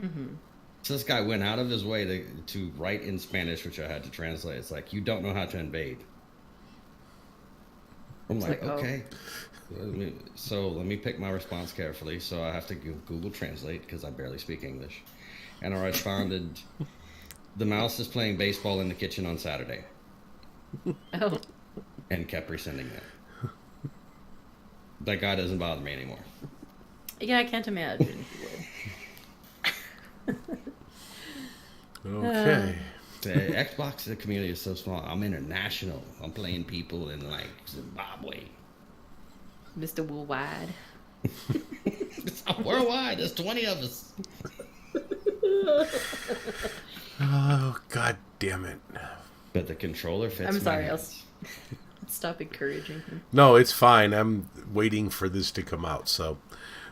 S2: Mm-hmm. So this guy went out of his way to write in Spanish, which I had to translate. It's like, you don't know how to invade. I'm like, okay. So let me pick my response carefully. So I have to Google Translate because I barely speak English. And I responded, the mouse is playing baseball in the kitchen on Saturday.
S3: Oh.
S2: And kept resending that. That guy doesn't bother me anymore.
S3: Yeah, I can't imagine he would.
S1: Okay.
S2: The Xbox the community is so small. I'm international. I'm playing people in like Zimbabwe.
S3: Mr. Worldwide.
S2: It's not worldwide. There's 20 of us.
S1: Oh, God damn it.
S2: But the controller fits.
S3: I'm
S2: my
S3: sorry,
S2: hands.
S3: I'll stop encouraging him.
S1: No, it's fine. I'm waiting for this to come out, so...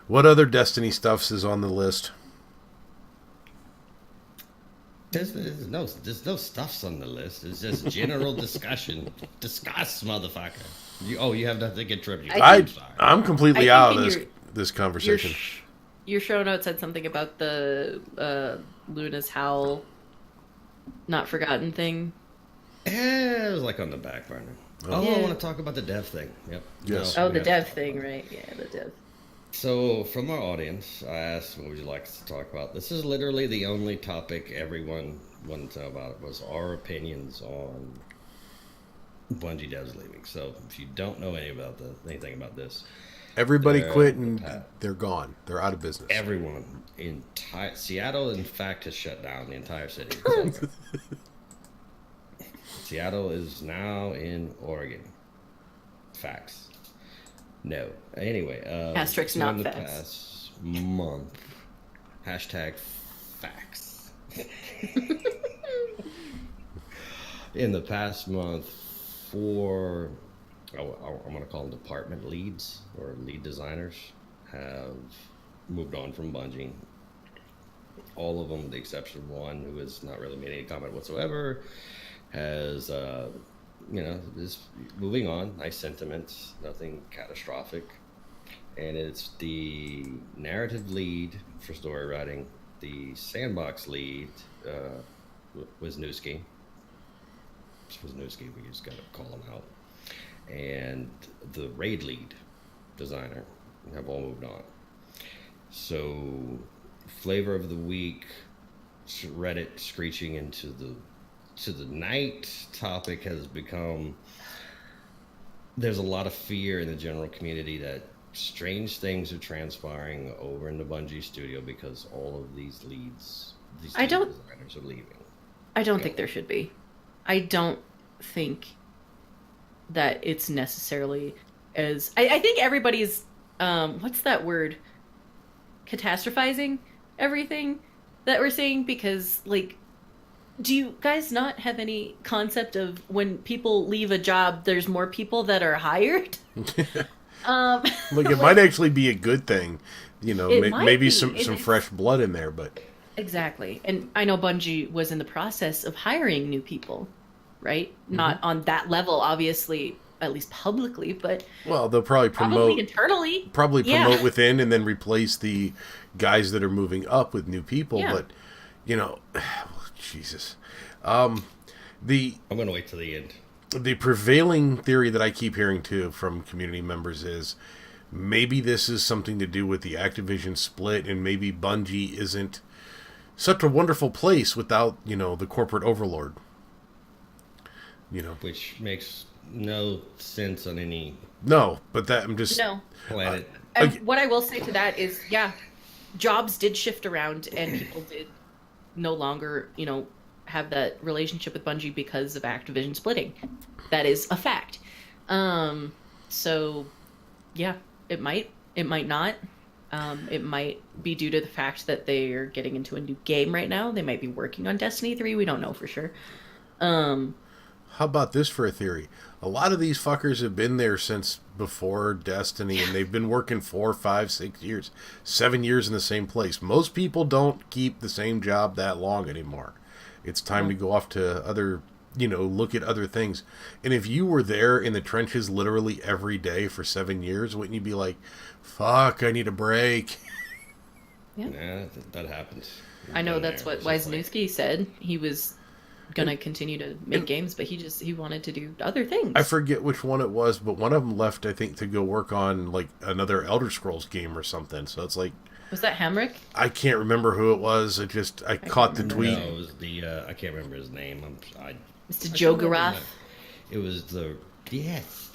S1: What other Destiny stuffs is on the list?
S2: There's no stuffs on the list. It's just general discussion. Discuss, motherfucker. You have nothing to contribute.
S1: I'm completely
S3: I
S1: out
S3: think
S1: of
S3: in
S1: this conversation.
S3: Your show notes said something about the Luna's Howl not forgotten thing.
S2: Yeah, it was like on the back burner. Oh,
S3: Yeah.
S2: I want to talk about the dev thing. Yep.
S1: Yes.
S3: Oh,
S2: we
S3: the
S2: have
S3: dev
S2: to talk
S3: thing,
S2: about it.
S3: right? Yeah, the dev.
S2: So, from our audience, I asked, what would you like us to talk about? This is literally the only topic everyone wanted to know about. Was our opinions on Bungie devs leaving. So, if you don't know anything about this,
S1: Everybody
S2: They're-
S1: quit and they're gone. They're out of business.
S2: everyone Seattle, in fact, has shut down the entire city. So, Seattle is now in Oregon. Facts. No. Anyway,
S3: Asterisk,
S2: so
S3: not
S2: in the
S3: facts.
S2: past month, hashtag facts. In the past month, 4, I'm going to call them department leads or lead designers, have moved on from Bungie. All of them, with the exception of one who has not really made any comment whatsoever, has, is moving on. Nice sentiments, nothing catastrophic. and it's the narrative lead for story writing, the sandbox lead, Wisniewski. It's Wisniewski, we just gotta call him out. And the raid lead designer have all moved on. So, flavor of the week, Reddit screeching into the night topic has become, there's a lot of fear in the general community that strange things are transpiring over in the Bungie studio because all of these leads, designers are leaving.
S3: I don't think there should be. I don't think that it's necessarily as... I think everybody's, what's that word? Catastrophizing everything that we're saying, because, like, do you guys not have any concept of when people leave a job, there's more people that are hired?
S1: Look, it might actually be a good thing. You know, maybe some fresh blood in there, but...
S3: Exactly. And I know Bungie was in the process of hiring new people, right? Mm-hmm. Not on that level, obviously, at least publicly, but...
S1: Well, they'll probably promote...
S3: internally.
S1: Probably promote within and then replace the guys that are moving up with new people, but, you know... Jesus. I'm
S2: going to wait till the end.
S1: The prevailing theory that I keep hearing, too, from community members is maybe this is something to do with the Activision split, and maybe Bungie isn't such a wonderful place without, you know, the corporate overlord. You know.
S2: Which makes no sense on any...
S1: No, but that I'm just...
S3: No.
S2: Planet.
S3: And what I will say to that is, jobs did shift around, and people did no longer, you know, have that relationship with Bungie because of Activision splitting. That is a fact. So, yeah, it might not. It might be due to the fact that they are getting into a new game right now. They might be working on Destiny 3. We don't know for sure.
S1: How about this for a theory? A lot of these fuckers have been there since before Destiny, and they've been working 4, 5, 6 years, 7 years in the same place. Most people don't keep the same job that long anymore. It's time to go off to other, you know, look at other things. And if you were there in the trenches literally every day for 7 years, wouldn't you be like, fuck, I need a break?
S2: Yeah, that happens.
S3: I know that's what Wisniewski said. He was going to continue to make games, but he wanted to do other things.
S1: I forget which one it was, but one of them left, I think, to go work on like another Elder Scrolls game or something. So it's like,
S3: was that Hamrick?
S1: I can't remember who it was. I caught the tweet.
S2: No, it was the I can't remember his name.
S3: Mr. Joe Garath.
S2: It was the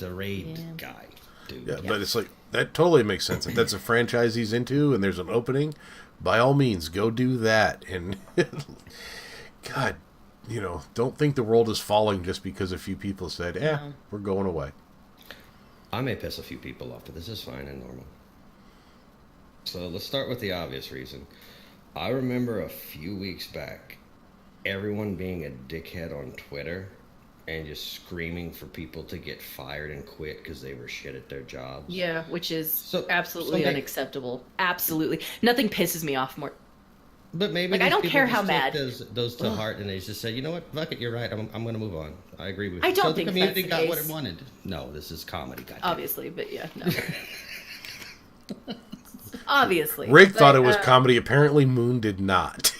S2: raid guy, dude.
S1: Yeah, but it's like that totally makes sense. If that's a franchise he's into and there's an opening, by all means, go do that. And God, you know, don't think the world is falling just because a few people said, we're going away.
S2: I may piss a few people off, but this is fine and normal. So let's start with the obvious reason. I remember a few weeks back, everyone being a dickhead on Twitter and just screaming for people to get fired and quit because they were shit at their jobs.
S3: Yeah, which is absolutely unacceptable. Absolutely. Nothing pisses me off more.
S2: But maybe
S3: like, I don't care how mad.
S2: Those to heart, and they just said, you know what, fuck it, you're right, I'm going to move on. I agree with you.
S3: I don't
S2: so
S3: think
S2: the community
S3: that's
S2: got
S3: the
S2: what
S3: case.
S2: it wanted. No, this is comedy.
S3: Obviously, but yeah, no. Obviously.
S1: Rick thought it was comedy. Apparently, Moon did not.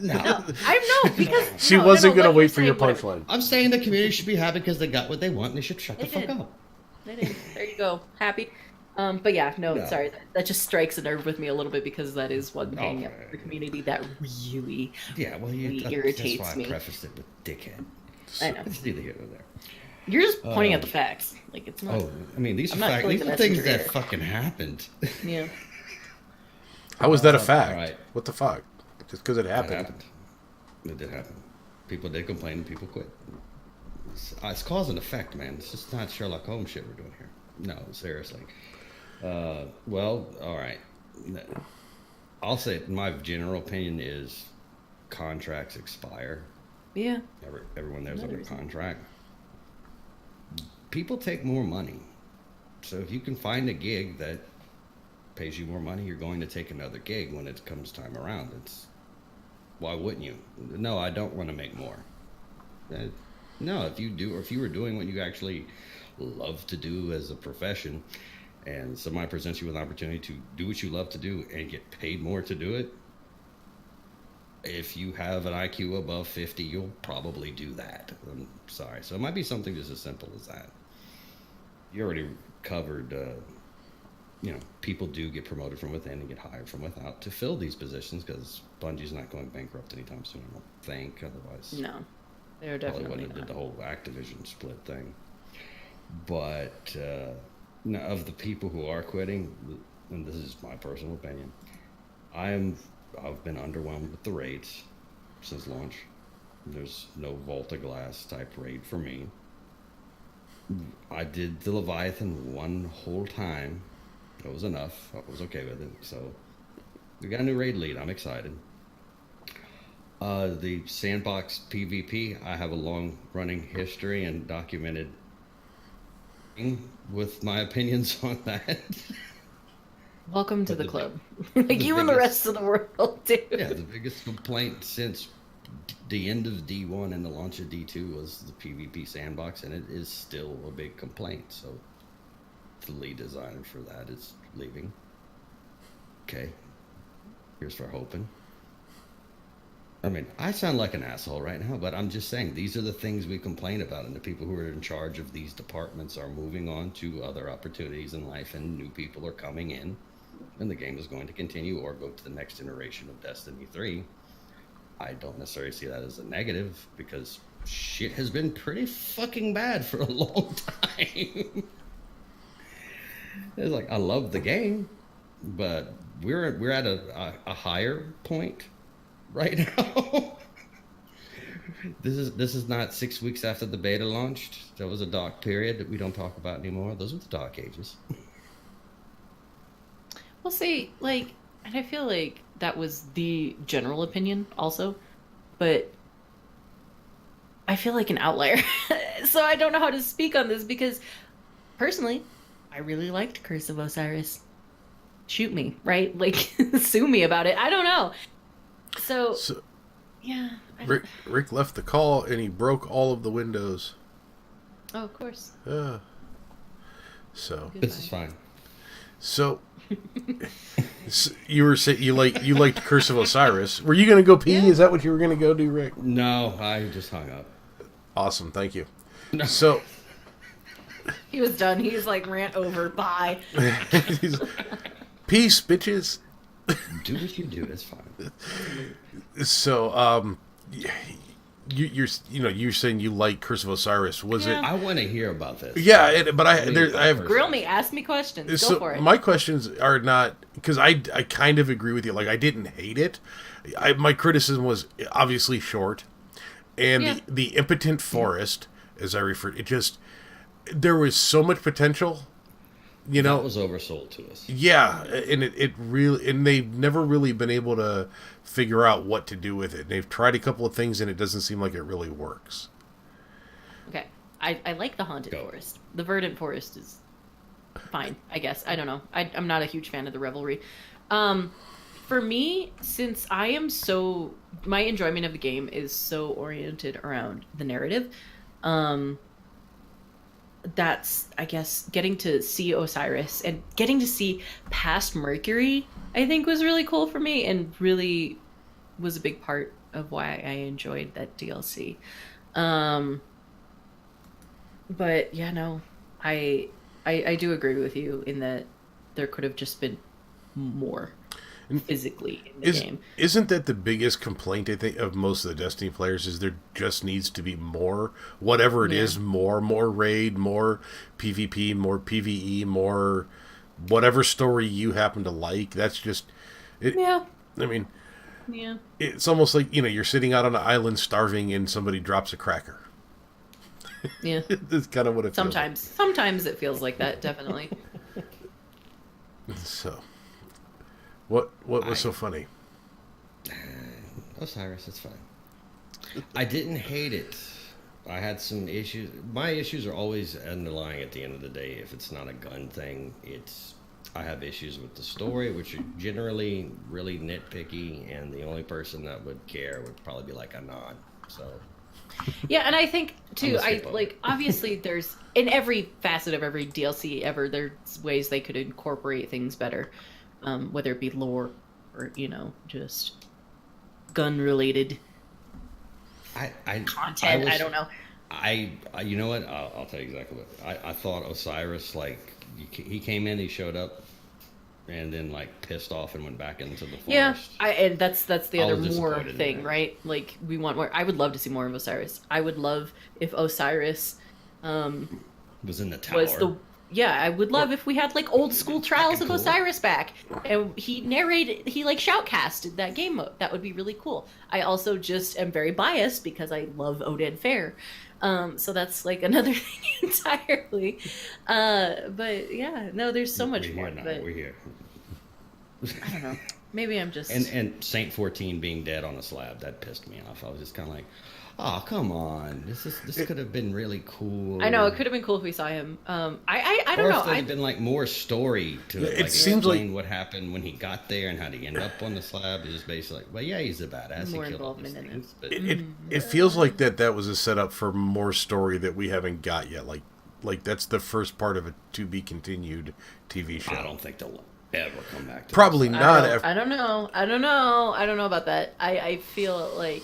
S3: No, I know because
S1: she wasn't going to wait for your punchline.
S2: I'm saying the community should be happy because they got what they want, and they should shut the fuck up.
S3: They did. There you go. Happy. But yeah, no, sorry. That just strikes a nerve with me a little bit because that is one thing in the community that really, really irritates
S2: that's why
S3: me.
S2: I prefaced it with dickhead.
S3: I know.
S2: It's neither here nor there.
S3: You're just pointing out the facts. Like it's not.
S2: Oh, I mean, these are facts. These are things that fucking happened.
S3: Yeah.
S1: How was that a fact?
S2: Right.
S1: What the fuck? Just because it happened.
S2: It did happen. People did complain and people quit. It's cause and effect, man. It's just not Sherlock Holmes shit we're doing here. No, seriously. Well, all right. I'll say my general opinion is contracts expire.
S3: Yeah.
S2: Everyone there's under contract. People take more money. So if you can find a gig that pays you more money, you're going to take another gig when it comes time around. Why wouldn't you? No, I don't want to make more. No, if you were doing what you actually love to do as a profession, and somebody presents you with an opportunity to do what you love to do and get paid more to do it, if you have an IQ above 50, you'll probably do that. I'm sorry. So it might be something just as simple as that. You already covered, people do get promoted from within and get hired from without to fill these positions because Bungie's not going bankrupt anytime soon, I don't think. Otherwise,
S3: No, they're definitely
S2: wouldn't have
S3: not.
S2: did the whole Activision split thing. But now, of the people who are quitting, and this is my personal opinion, I've been underwhelmed with the raids since launch. There's no Vault of Glass type raid for me. I did the Leviathan one whole time. That was enough. I was okay with it. So we got a new raid lead. I'm excited. The sandbox PvP, I have a long running history and documented with my opinions on that.
S3: Welcome to
S2: But
S3: the club. Like you and the rest of the world, dude.
S2: Yeah, the biggest complaint since the end of D1 and the launch of D2 was the PvP sandbox, and it is still a big complaint. So the lead designer for that is leaving. Okay, here's for hoping. I mean, I sound like an asshole right now, but I'm just saying these are the things we complain about, and the people who are in charge of these departments are moving on to other opportunities in life, and new people are coming in, and the game is going to continue or go to the next iteration of Destiny 3. I don't necessarily see that as a negative because shit has been pretty fucking bad for a long time. It's like, I love the game, but we're at a higher point right now. This is not 6 weeks after the beta launched. That was a dark period that we don't talk about anymore. Those were the dark ages.
S3: Well, see, like, and I feel like that was the general opinion also, but I feel like an outlier. So I don't know how to speak on this because personally, I really liked Curse of Osiris. Shoot me, right? Like, sue me about it. I don't know. So yeah.
S1: Rick left the call and he broke all of the windows.
S3: Oh, of course.
S1: So
S3: Goodbye.
S2: This is fine.
S1: So you were saying you liked Curse of Osiris. Were you going to go pee?
S3: Yeah.
S1: Is that what you were going to go do, Rick?
S2: No, I just hung up.
S1: Awesome, thank you.
S2: No.
S1: So
S3: He was done. He was like, rant over. Bye.
S1: peace, bitches.
S2: Do what you do. It's fine.
S1: So you're saying you like Curse of Osiris. Was
S3: Yeah.
S2: I want to hear about this.
S1: it? Yeah, but I have
S3: Grill me. Ask me questions. Go
S1: so
S3: for it.
S1: my questions are not because I kind of agree with you. Like I didn't hate it. My criticism was obviously short, and
S3: Yeah.
S1: the impotent forest, as I referred, there was so much potential. You know,
S2: That was oversold to us.
S1: yeah, and it really, and they've never really been able to figure out what to do with it. They've tried a couple of things, and it doesn't seem like it really works.
S3: Okay. I like the Haunted
S2: Go.
S3: Forest. The Verdant Forest is fine, I guess. I don't know. I'm not a huge fan of the Revelry. For me, since my enjoyment of the game is so oriented around the narrative, that's, I guess, getting to see Osiris and getting to see past Mercury, I think was really cool for me and really was a big part of why I enjoyed that DLC. But yeah, no, I do agree with you in that there could have just been more physically in the game.
S1: Isn't that the biggest complaint, I think, of most of the Destiny players is there just needs to be more, whatever it is, more raid, more PvP, more PvE, more whatever story you happen to like. That's just it.
S3: Yeah.
S1: I mean,
S3: Yeah.
S1: it's almost like, you're sitting out on an island starving and somebody drops a cracker.
S3: Yeah.
S1: That's kind of what it feels
S3: Sometimes it feels like that, definitely.
S1: like. So, what was so funny?
S2: Osiris, it's fine. I didn't hate it. I had some issues. My issues are always underlying at the end of the day. If it's not a gun thing, I have issues with the story, which are generally really nitpicky, and the only person that would care would probably be like a nod. So
S3: Yeah, and I think too,
S2: gonna
S3: I
S2: skip over
S3: like
S2: it.
S3: obviously there's in every facet of every DLC ever, there's ways they could incorporate things better, whether it be lore or just gun related
S2: I
S3: content.
S2: was,
S3: I don't know.
S2: you know what? I'll tell you exactly what I thought. Osiris, like he came in, he showed up, and then like pissed off and went back into the forest.
S3: Yeah, and that's the
S2: I
S3: other
S2: was
S3: more
S2: disappointed in
S3: thing,
S2: that.
S3: right? Like we want more. I would love to see more of Osiris. I would love if Osiris
S2: Was in the tower.
S3: was the I would love if we had like old school Trials of
S2: cool.
S3: Osiris back and he narrated, he like shoutcasted that game mode. That would be really cool. I also just am very biased because I love Odin Fair, so that's like another thing entirely. But yeah, no, there's so much
S2: we're
S3: more.
S2: here now.
S3: But
S2: We're here.
S3: I don't know. Maybe I'm just
S2: And Saint 14 being dead on a slab, that pissed me off. I was just kind of like, oh, come on. This could have been really cool.
S3: I know it could have been cool if we saw him. I don't
S2: Or
S3: know.
S2: if there'd been like more story to it.
S1: It
S2: Like
S1: seems like-
S2: explain what happened when he got there and how he ended up on the slab. It's just basically like, well, yeah, he's a badass.
S3: More
S2: he killed all these
S3: involvement in
S2: things. But
S1: It feels like that was a setup for more story that we haven't got yet. Like that's the first part of a to be continued TV show.
S2: I don't think they'll ever come back to
S1: Probably
S2: this.
S1: not.
S3: I don't know. I don't know about that. I feel like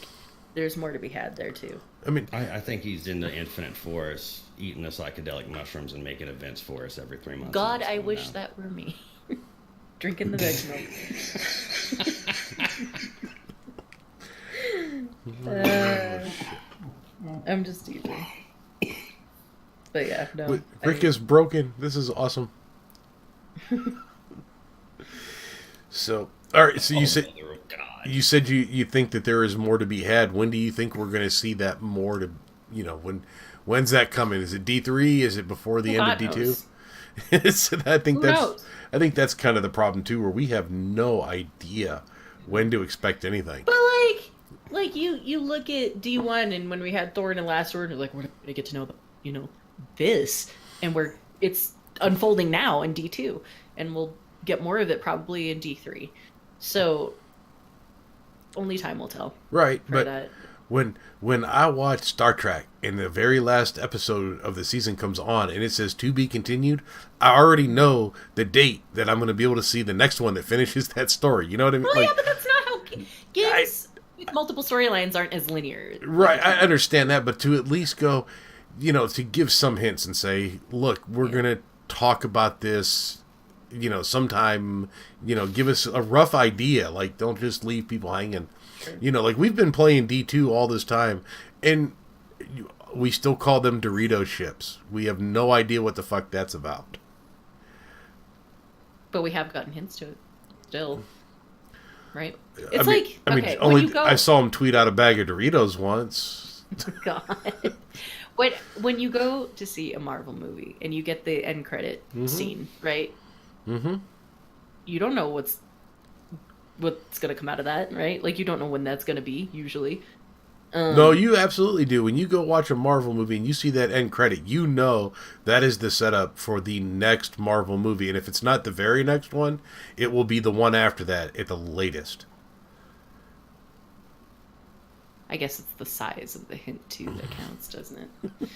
S3: there's more to be had there too.
S1: I mean,
S2: I think he's in the infinite forest, eating the psychedelic mushrooms and making events for us every 3 months.
S3: God,
S2: and
S3: I
S2: it's
S3: wish
S2: going down.
S3: that were me. Drinking the veg milk. I'm just teasing. But yeah, no.
S1: but Rick is broken. This is awesome. So, all right. So
S2: Oh,
S1: you said
S2: Mother of God.
S1: you think that there is more to be had. When do you think we're going to see that more? When's that coming? Is it D3? Is it before the end of
S3: God
S1: D2?
S3: knows.
S1: I think
S3: Who knows?
S1: that's kind of the problem too, where we have no idea when to expect anything.
S3: But like you look at D1 and when we had Thor and the Last Sword, like we're gonna get to know this, and it's unfolding now in D2, and we'll get more of it probably in D3. So only time will tell.
S1: Right,
S3: For
S1: but
S3: that.
S1: when I watch Star Trek and the very last episode of the season comes on and it says to be continued, I already know the date that I'm going to be able to see the next one that finishes that story. You know what I mean?
S3: Well, yeah, but that's not how games with multiple storylines aren't as linear.
S1: Right, I understand that, but to at least go, to give some hints and say, look, we're going to talk about this, sometime, give us a rough idea. Like, don't just leave people hanging. Like we've been playing D2 all this time, and we still call them Dorito ships. We have no idea what the fuck that's about.
S3: But we have gotten hints to it still. Right?
S1: I
S3: It's
S1: mean,
S3: like,
S1: I mean,
S3: okay,
S1: only
S3: when you go...
S1: I saw him tweet out a bag of Doritos once.
S3: God. When you go to see a Marvel movie and you get the end credit scene, right?
S1: Mm-hmm.
S3: You don't know what's going to come out of that, right? Like, you don't know when that's going to be, usually.
S1: No, you absolutely do. When you go watch a Marvel movie and you see that end credit, you know that is the setup for the next Marvel movie. And if it's not the very next one, it will be the one after that at the latest.
S3: I guess it's the size of the hint, too, that counts, doesn't it?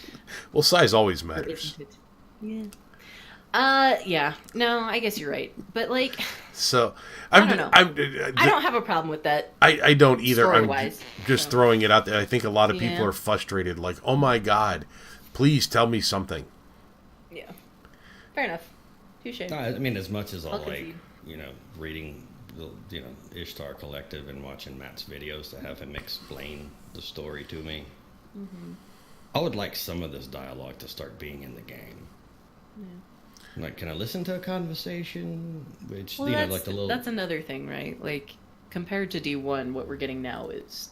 S1: Well, size always
S3: Or
S1: matters.
S3: isn't it? Yeah. Yeah. No, I guess you're right. But, like,
S1: So,
S3: I don't know.
S1: I
S3: I don't have a problem with that.
S1: I don't either. I'm
S3: Story-wise,
S1: just
S3: so.
S1: throwing it out there. I think a lot of people
S3: Yeah.
S1: are frustrated. Like, oh my God, please tell me something.
S3: Yeah. Fair enough. Touche.
S2: No, I mean, as much as I
S3: I'll
S2: like,
S3: concede.
S2: reading the, Ishtar Collective and watching Matt's videos to have him explain the story to me, I would like some of this dialogue to start being in the game. Like, can I listen to a conversation? Which,
S3: Well,
S2: like the little...
S3: that's another thing, right? Like, compared to D1, what we're getting now is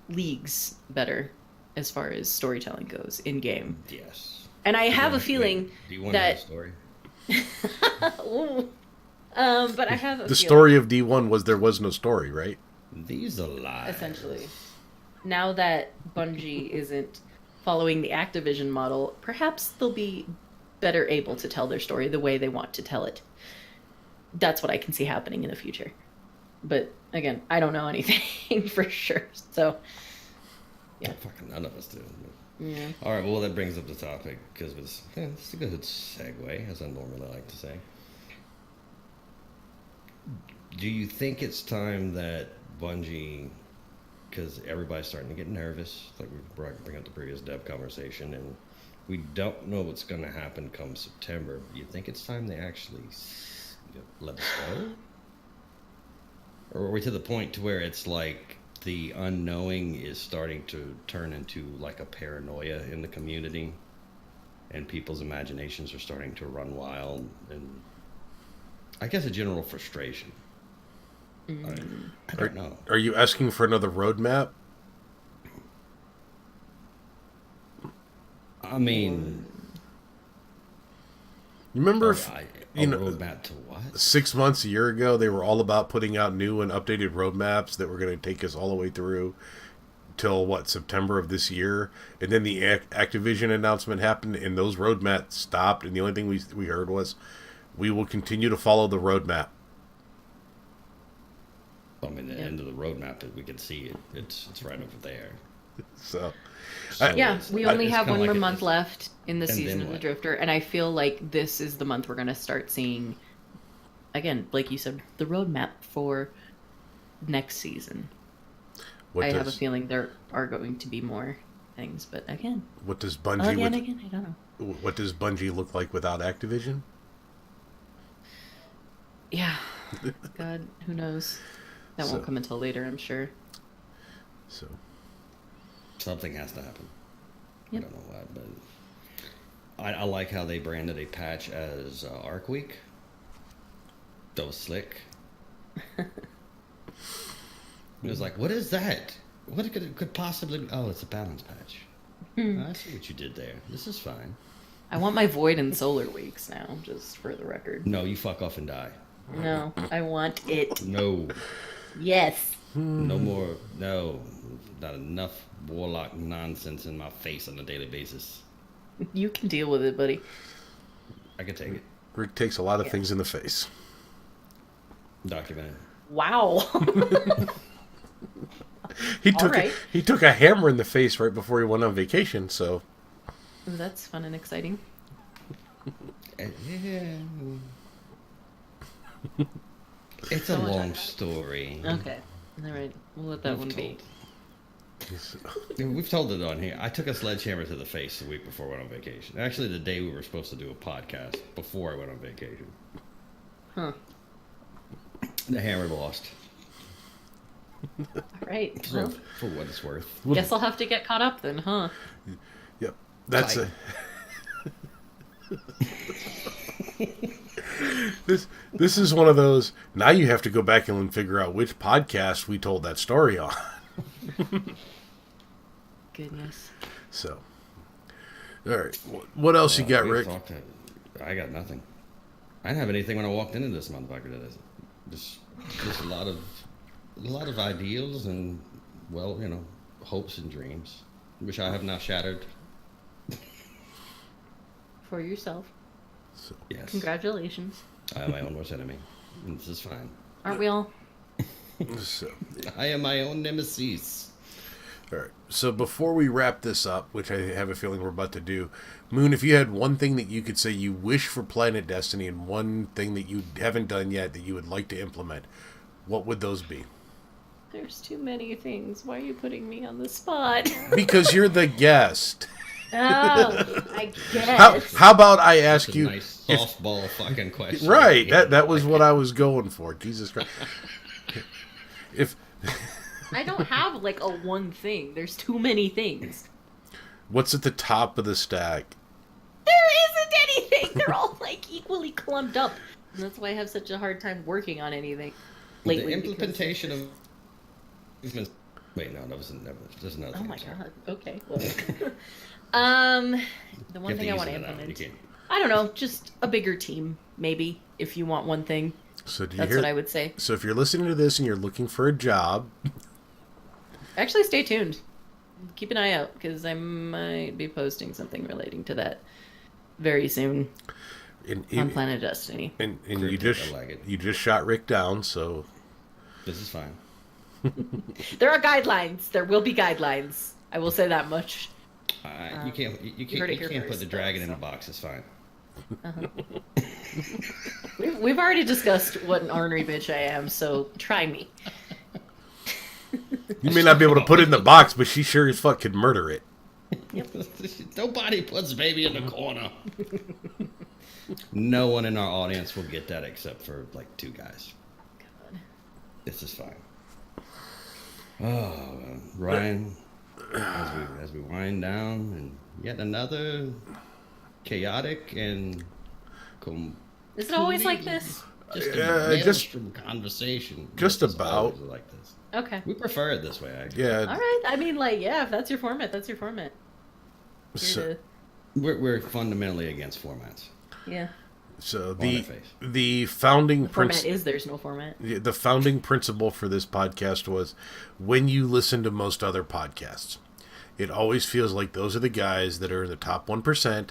S3: leagues better as far as storytelling goes in game.
S2: Yes.
S3: And I have a
S2: Wait,
S3: feeling
S2: do you want to have a
S3: that.
S2: story?
S3: Ooh. But I have a
S1: The
S3: feeling,
S1: story of D1 was there was no story, right?
S2: These are lies.
S3: essentially, now that Bungie isn't following the Activision model, perhaps they'll be better able to tell their story the way they want to tell it. That's what I can see happening in the future. But again, I don't know anything for sure. So, yeah.
S2: Fucking none of us do.
S3: Yeah.
S2: All right, well, that brings up the topic, because it's a good segue, as I normally like to say. Do you think it's time that Bungie, because everybody's starting to get nervous, like we bring up the previous dev conversation, and we don't know what's going to happen come September. Do you think it's time they actually let us go? Or are we to the point to where it's like the unknowing is starting to turn into like a paranoia in the community, and people's imaginations are starting to run wild, and I guess a general frustration? I don't know.
S1: Are you asking for another roadmap?
S2: I mean,
S1: You remember,
S2: roadmap to what?
S1: 6 months, a year ago, they were all about putting out new and updated roadmaps that were going to take us all the way through till, what, September of this year? And then the Activision announcement happened, and those roadmaps stopped, and the only thing we heard was, we will continue to follow the roadmap.
S2: I mean, the end of the roadmap that we can see it. It's right over there.
S1: So
S3: Yeah, we only
S2: it's
S3: have
S2: kinda
S3: one
S2: like
S3: more month left in the
S2: and
S3: season
S2: then
S3: of the
S2: what?
S3: Drifter, and I feel like this is the month we're going to start seeing, again, like you said, the roadmap for next season. I have a feeling there are going to be more things, but again,
S1: what does
S3: I don't know.
S1: What does Bungie look like without Activision?
S3: Yeah, God, who knows? That won't come until later, I'm sure.
S1: So
S2: Something has to happen.
S3: Yep.
S2: I don't know what, but I like how they branded a patch as Arc Week. That was slick. It was like, what is that? What could possibly? Oh, it's a balance patch. I see what you did there. This is fine.
S3: I want my Void and Solar Weeks now, just for the record.
S2: No, you fuck off and die.
S3: No, I want it.
S2: No.
S3: Yes.
S2: No more. No. Not enough warlock nonsense in my face on a daily basis.
S3: You can deal with it, buddy.
S2: I can take it.
S1: Rick takes a lot of things in the face.
S2: Documented.
S3: Wow.
S1: He took a hammer in the face right before he went on vacation, so
S3: That's fun and exciting.
S2: Yeah. It's a long story.
S3: Okay. All right. We'll let that one be.
S2: We've told it on here. I took a sledgehammer to the face the week before I went on vacation. Actually, the day we were supposed to do a podcast before I went on vacation.
S3: Huh.
S2: The hammer lost.
S3: All right.
S2: So,
S3: Well,
S2: for what it's worth.
S3: guess I'll have to get caught up then, huh?
S1: yep. That's
S2: Like-
S1: This is one of those. Now you have to go back and figure out which podcast we told that story on.
S3: Goodness.
S1: So, all right. What else you got, Rick?
S2: I got nothing. I didn't have anything when I walked into this motherfucker. Just a lot of ideals and, well, hopes and dreams, which I have now shattered.
S3: For yourself.
S1: So,
S2: Yes.
S3: Congratulations.
S2: I am my own worst enemy. And this is fine.
S3: Aren't we all?
S1: so,
S2: I am my own nemesis.
S1: all right. So before we wrap this up, which I have a feeling we're about to do, Moon, if you had one thing that you could say you wish for Planet Destiny and one thing that you haven't done yet that you would like to implement, what would those be?
S3: There's too many things. Why are you putting me on the spot?
S1: Because you're the guest.
S3: Oh, I guess.
S1: How about I ask
S2: That's a
S1: you?
S2: nice softball fucking question.
S1: Right. That was what I was going for. Jesus Christ. If
S3: I don't have like a one thing. There's too many things.
S1: what's at the top of the stack?
S3: There isn't anything. They're all like equally clumped up. And that's why I have such a hard time working on anything lately.
S2: The implementation of... Wait, no, there's another
S3: Oh
S2: thing.
S3: my
S2: Sorry.
S3: god. Okay. Well. The one
S2: You have
S3: thing
S2: to
S3: I
S2: use
S3: want to
S2: it now. You
S3: implement.
S2: can't.
S3: I don't know, just a bigger team, maybe, if you want one thing.
S1: So do you
S3: That's
S1: hear?
S3: what I would say.
S1: So if you're listening to this and you're looking for a job,
S3: Actually, stay tuned. Keep an eye out, because I might be posting something relating to that very soon on Planet Destiny.
S1: and
S2: Cryptic, I like it.
S1: you just shot Rick down, so
S2: This is fine.
S3: There are guidelines. There will be guidelines. I will say that much.
S2: You can't. You
S3: heard it
S2: can't
S3: here
S2: put
S3: first,
S2: the dragon
S3: though,
S2: in a
S3: so.
S2: box. It's fine.
S3: We've already discussed what an ornery bitch I am, so try me.
S1: You may not be able to put it in the box, but she sure as fuck could murder it.
S2: Nobody puts baby in the corner. No one in our audience will get that except for like 2 guys.
S3: God.
S2: This is fine. Oh, Ryan, as we wind down, and yet another chaotic and
S3: Is it always like this?
S2: just a
S1: just-
S2: maelstrom conversation.
S1: Just
S2: This is
S1: about.
S2: always like this.
S3: Okay.
S2: We prefer it this way, actually.
S1: Yeah.
S3: All right. I mean, like, yeah, if that's your format, that's your format. Here
S1: So,
S2: We're fundamentally against formats.
S3: yeah.
S1: so
S2: their face.
S1: the founding
S3: Format is there's no format.
S1: the founding principle for this podcast was when you listen to most other podcasts, it always feels like those are the guys that are in the top 1%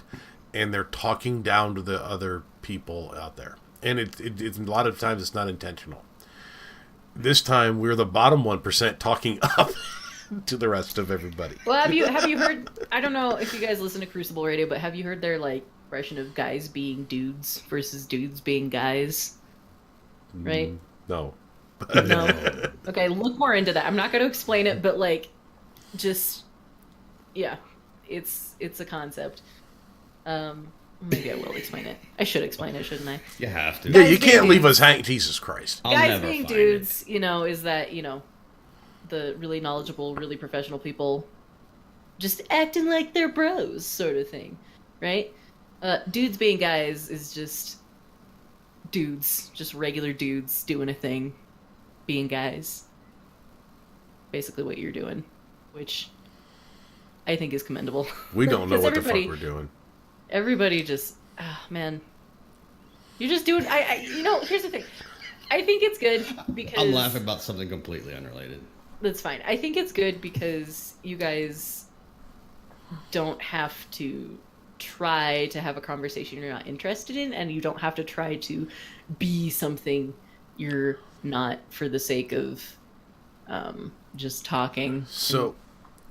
S1: and they're talking down to the other people out there. And it's a lot of times it's not intentional. This time we're the bottom 1% talking up to the rest of everybody.
S3: Well, have you heard? I don't know if you guys listen to Crucible Radio, but have you heard their like expression of guys being dudes versus dudes being guys? Right?
S1: No.
S3: No. Okay, look more into that. I'm not going to explain it, but like, just yeah, it's a concept. Maybe I will explain it. I should explain it, shouldn't I?
S2: You have to.
S1: Yeah, you
S3: being
S1: can't leave
S3: dudes.
S1: us hanging. Jesus Christ.
S2: I'll
S3: Guys
S2: never
S3: being
S2: find
S3: dudes, you know, is that, you know, the really knowledgeable, really professional people just acting like they're bros sort of thing, right? Dudes being guys is just dudes, just regular dudes doing a thing, being guys. Basically what you're doing, which I think is commendable.
S1: We don't know
S3: 'Cause
S1: what the fuck
S3: everybody-
S1: we're doing.
S3: Everybody just, man, you're just doing. You know, here's the thing. I think it's good because
S2: I'm laughing about something completely unrelated.
S3: That's fine. I think it's good because you guys don't have to try to have a conversation you're not interested in, and you don't have to try to be something you're not for the sake of just talking.
S1: So.
S3: and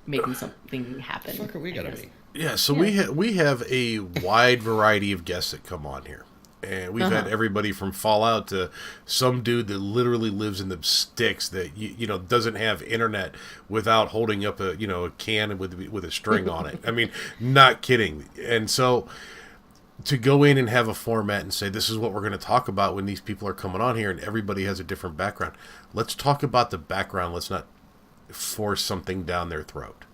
S3: making something happen.
S2: What the fuck are we
S3: I
S2: gonna
S3: guess.
S2: be?
S1: Yeah, so
S3: Yeah.
S1: we have a wide variety of guests that come on here. And we've had everybody from Fallout to some dude that literally lives in the sticks that you know doesn't have internet without holding up a can with a string on it. I mean, not kidding. And so to go in and have a format and say this is what we're going to talk about when these people are coming on here and everybody has a different background. Let's talk about the background. Let's not force something down their throat.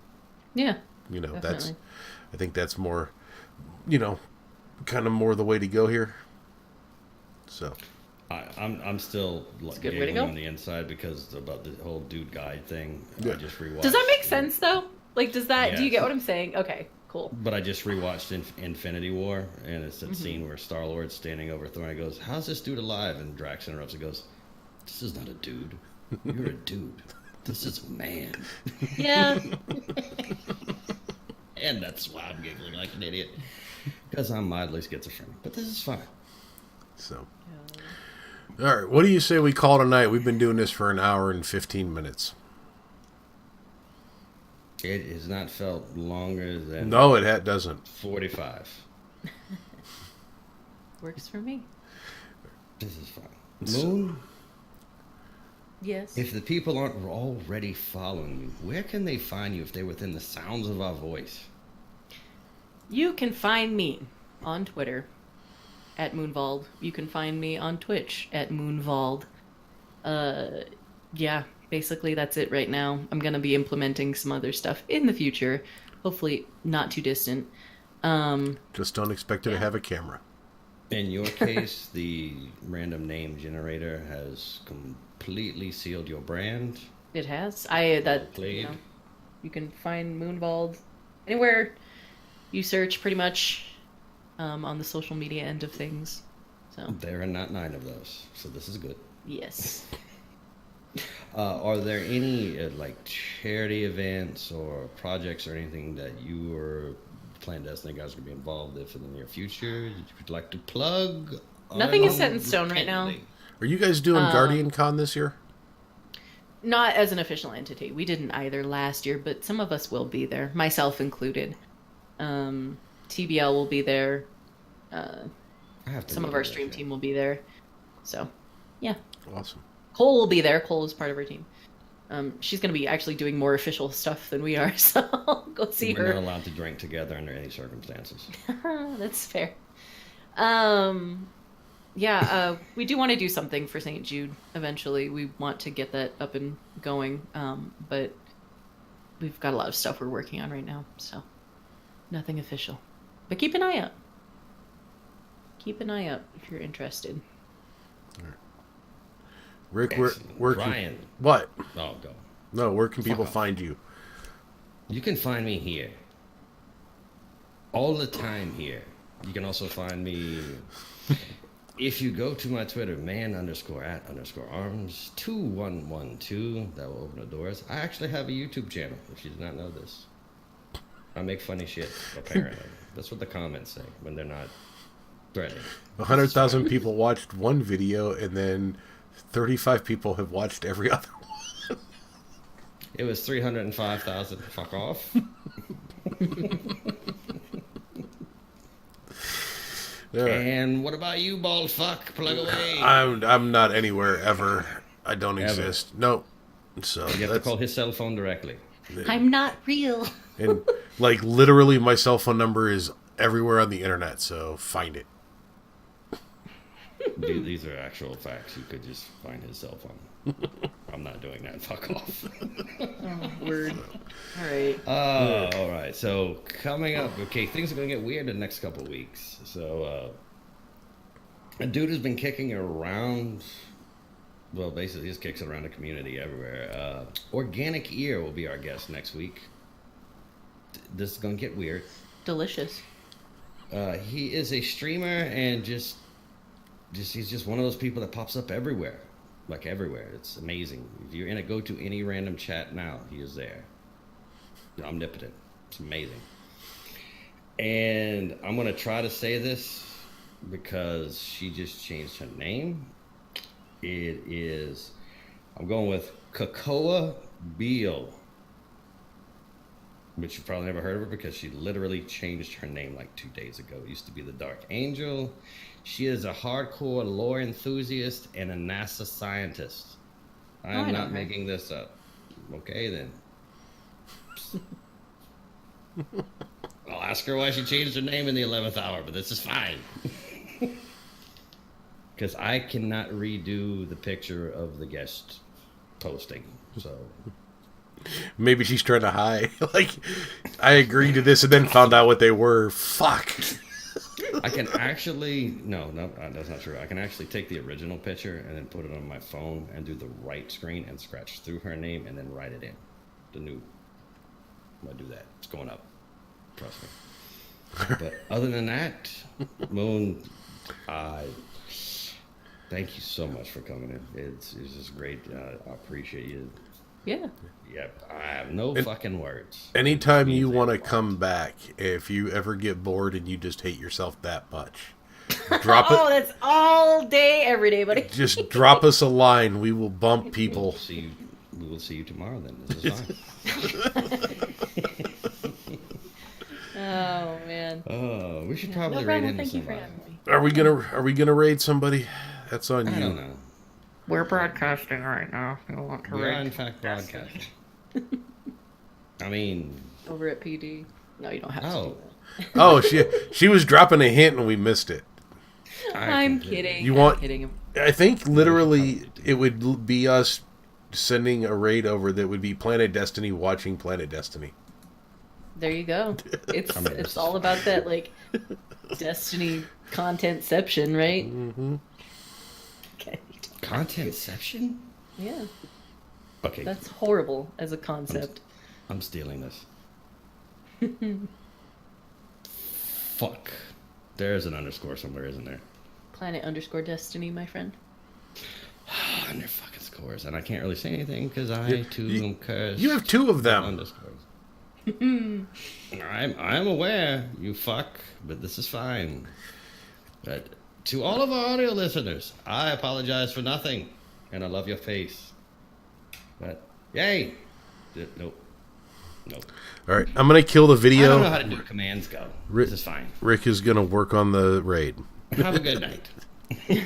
S3: Yeah.
S1: You know,
S3: Definitely.
S1: I think that's more, kind of more the way to go here. So,
S2: I'm still
S3: a good way to
S2: giggling
S3: go.
S2: on the inside because about the whole dude guide thing.
S1: Yeah.
S2: I just rewatched.
S3: Does that make sense though? Like, does that? Do you
S2: Yes.
S3: get what I'm saying? Okay, cool.
S2: But I just rewatched Infinity War, and it's that scene where Star Lord's standing over Thor and he goes, "How's this dude alive?" And Drax interrupts and goes, "This is not a dude. You're a dude. This is a man."
S3: Yeah.
S2: And that's why I'm giggling like an idiot. Because I'm mildly schizophrenic. But this is fine.
S1: so. All right, what do you say we call tonight? We've been doing this for an hour and 15 minutes.
S2: It has not felt longer than
S1: No, it doesn't.
S2: 45.
S3: Works for me.
S2: This is fine. Moon,
S3: Yes.
S2: if the people aren't already following you, where can they find you if they're within the sounds of our voice?
S3: You can find me on Twitter at Moonvald. You can find me on Twitch at Moonvald. Yeah, basically that's it right now. I'm gonna be implementing some other stuff in the future, hopefully not too distant.
S1: Just don't expect it to have a camera.
S2: In your case, the random name generator has completely sealed your brand.
S3: It has.
S2: Played.
S3: You can find Moonvald anywhere you search, pretty much, on the social media end of things. So
S2: There are not 9 of those, so this is good.
S3: yes.
S2: Are there any charity events or projects or anything that you or Planet Destiny guys are going to be involved with in the near future that you'd like to plug?
S3: Nothing is set in stone right now.
S1: Are you guys doing Guardian Con this year?
S3: Not as an official entity. We didn't either last year, but some of us will be there, myself included. TBL will be there.
S2: I have to
S3: Some
S2: look
S3: of our
S2: at that
S3: stream
S2: shit.
S3: team will be there. So, yeah.
S1: Awesome.
S3: Cole will be there. Cole is part of our team. She's going to be actually doing more official stuff than we are, so go see
S2: We're
S3: her.
S2: not allowed to drink together under any circumstances.
S3: That's fair. We do want to do something for St. Jude eventually. We want to get that up and going, but we've got a lot of stuff we're working on right now, so nothing official. But keep an eye out. Keep an eye out if you're interested.
S1: Rick,
S2: Excellent.
S1: where
S2: Brian.
S1: what?
S2: Oh, go.
S1: No, where can people
S2: off.
S1: find you?
S2: You can find me here. All the time here. You can also find me if you go to my Twitter, man_at_arms 2112. That will open the doors. I actually have a YouTube channel, if you did not know this. I make funny shit, apparently. That's what the comments say when they're not threatening.
S1: 100,000 people watched one video, and then 35 people have watched every other one.
S2: It was 305,000. Fuck off.
S1: All right.
S2: And what about you, bald fuck? Plug away.
S1: I'm not anywhere ever. I don't
S2: Ever.
S1: exist. No. So
S2: You have to
S1: that's-
S2: call his cell phone directly.
S3: I'm not real.
S1: and like literally my cell phone number is everywhere on the internet, so find it.
S2: Dude, these are actual facts. You could just find his cell phone. I'm not doing that. Fuck off.
S3: Word. All right.
S2: All right. So coming up, okay, things are gonna get weird in the next couple of weeks. So a dude has been kicking around. Well, basically, he just kicks it around the community everywhere. Organic Ear will be our guest next week. This is gonna get weird.
S3: Delicious.
S2: He is a streamer and just he's just one of those people that pops up everywhere, like everywhere. It's amazing. If you're in a go to any random chat now, he is there. Omnipotent. It's amazing. And I'm gonna try to say this because she just changed her name. It is. I'm going with Cocoa Beale. Which you've probably never heard of her because she literally changed her name like 2 days ago. It used to be the Dark Angel. She is a hardcore lore enthusiast and a NASA scientist.
S3: I
S2: I'm
S3: know
S2: not
S3: her.
S2: making this up. Okay, then. I'll ask her why she changed her name in the 11th hour, but this is fine. Because I cannot redo the picture of the guest posting. So...
S1: Maybe she's trying to hide. Like, I agreed to this and then found out what they were. Fuck.
S2: I can actually no, that's not true. I can actually take the original picture and then put it on my phone and do the right screen and scratch through her name and then write it in. The new. I'm gonna do that. It's going up. Trust me. But other than that, Moon, thank you so much for coming in. It's just great. I appreciate you.
S3: Yeah.
S2: Yep, I have no fucking words.
S1: Anytime you
S2: Means
S1: want to
S2: a lot.
S1: come back, if you ever get bored and you just hate yourself that much, drop
S3: Oh,
S1: it.
S3: that's all day, every day, buddy.
S1: Just drop us a line. We will bump people.
S2: We will see you tomorrow then. This is fine.
S3: Oh man.
S2: Oh, we should
S3: No
S2: probably raid
S3: problem.
S2: into
S3: Thank you for
S2: somebody.
S3: having me.
S1: Are we gonna raid somebody? That's on
S2: I
S1: you.
S2: don't know.
S3: We're broadcasting right now. If you want to
S2: We are
S3: raid.
S2: in fact broadcasting. I mean,
S3: Over at PD. No, you don't have to
S2: Oh.
S3: do that.
S1: Oh, she was dropping a hint and we missed it.
S3: I'm
S2: completely-
S3: kidding.
S1: You
S3: I'm
S1: want-
S3: kidding.
S1: I think literally it would be us sending a raid over that would be Planet Destiny watching Planet Destiny.
S3: There you go. It's
S2: I mean,
S3: it's all about that like Destiny contentception, right?
S1: Mm-hmm.
S3: Okay.
S2: Contentception?
S3: Yeah,
S2: Okay,
S3: that's horrible as a concept.
S2: I'm stealing this. Fuck. There's an underscore somewhere, isn't there?
S3: Planet_Destiny, my friend.
S2: And they're fucking scores, and I can't really say anything because I too am cursed.
S1: You have two of them.
S2: Underscores. I'm aware, you fuck, but this is fine. But to all of our audio listeners, I apologize for nothing, and I love your face. But yay! Nope. Nope.
S1: All right, I'm gonna kill the
S2: I
S1: video.
S2: don't know how to do commands go. This is fine.
S1: Rick is gonna work on the raid.
S2: Have a good night.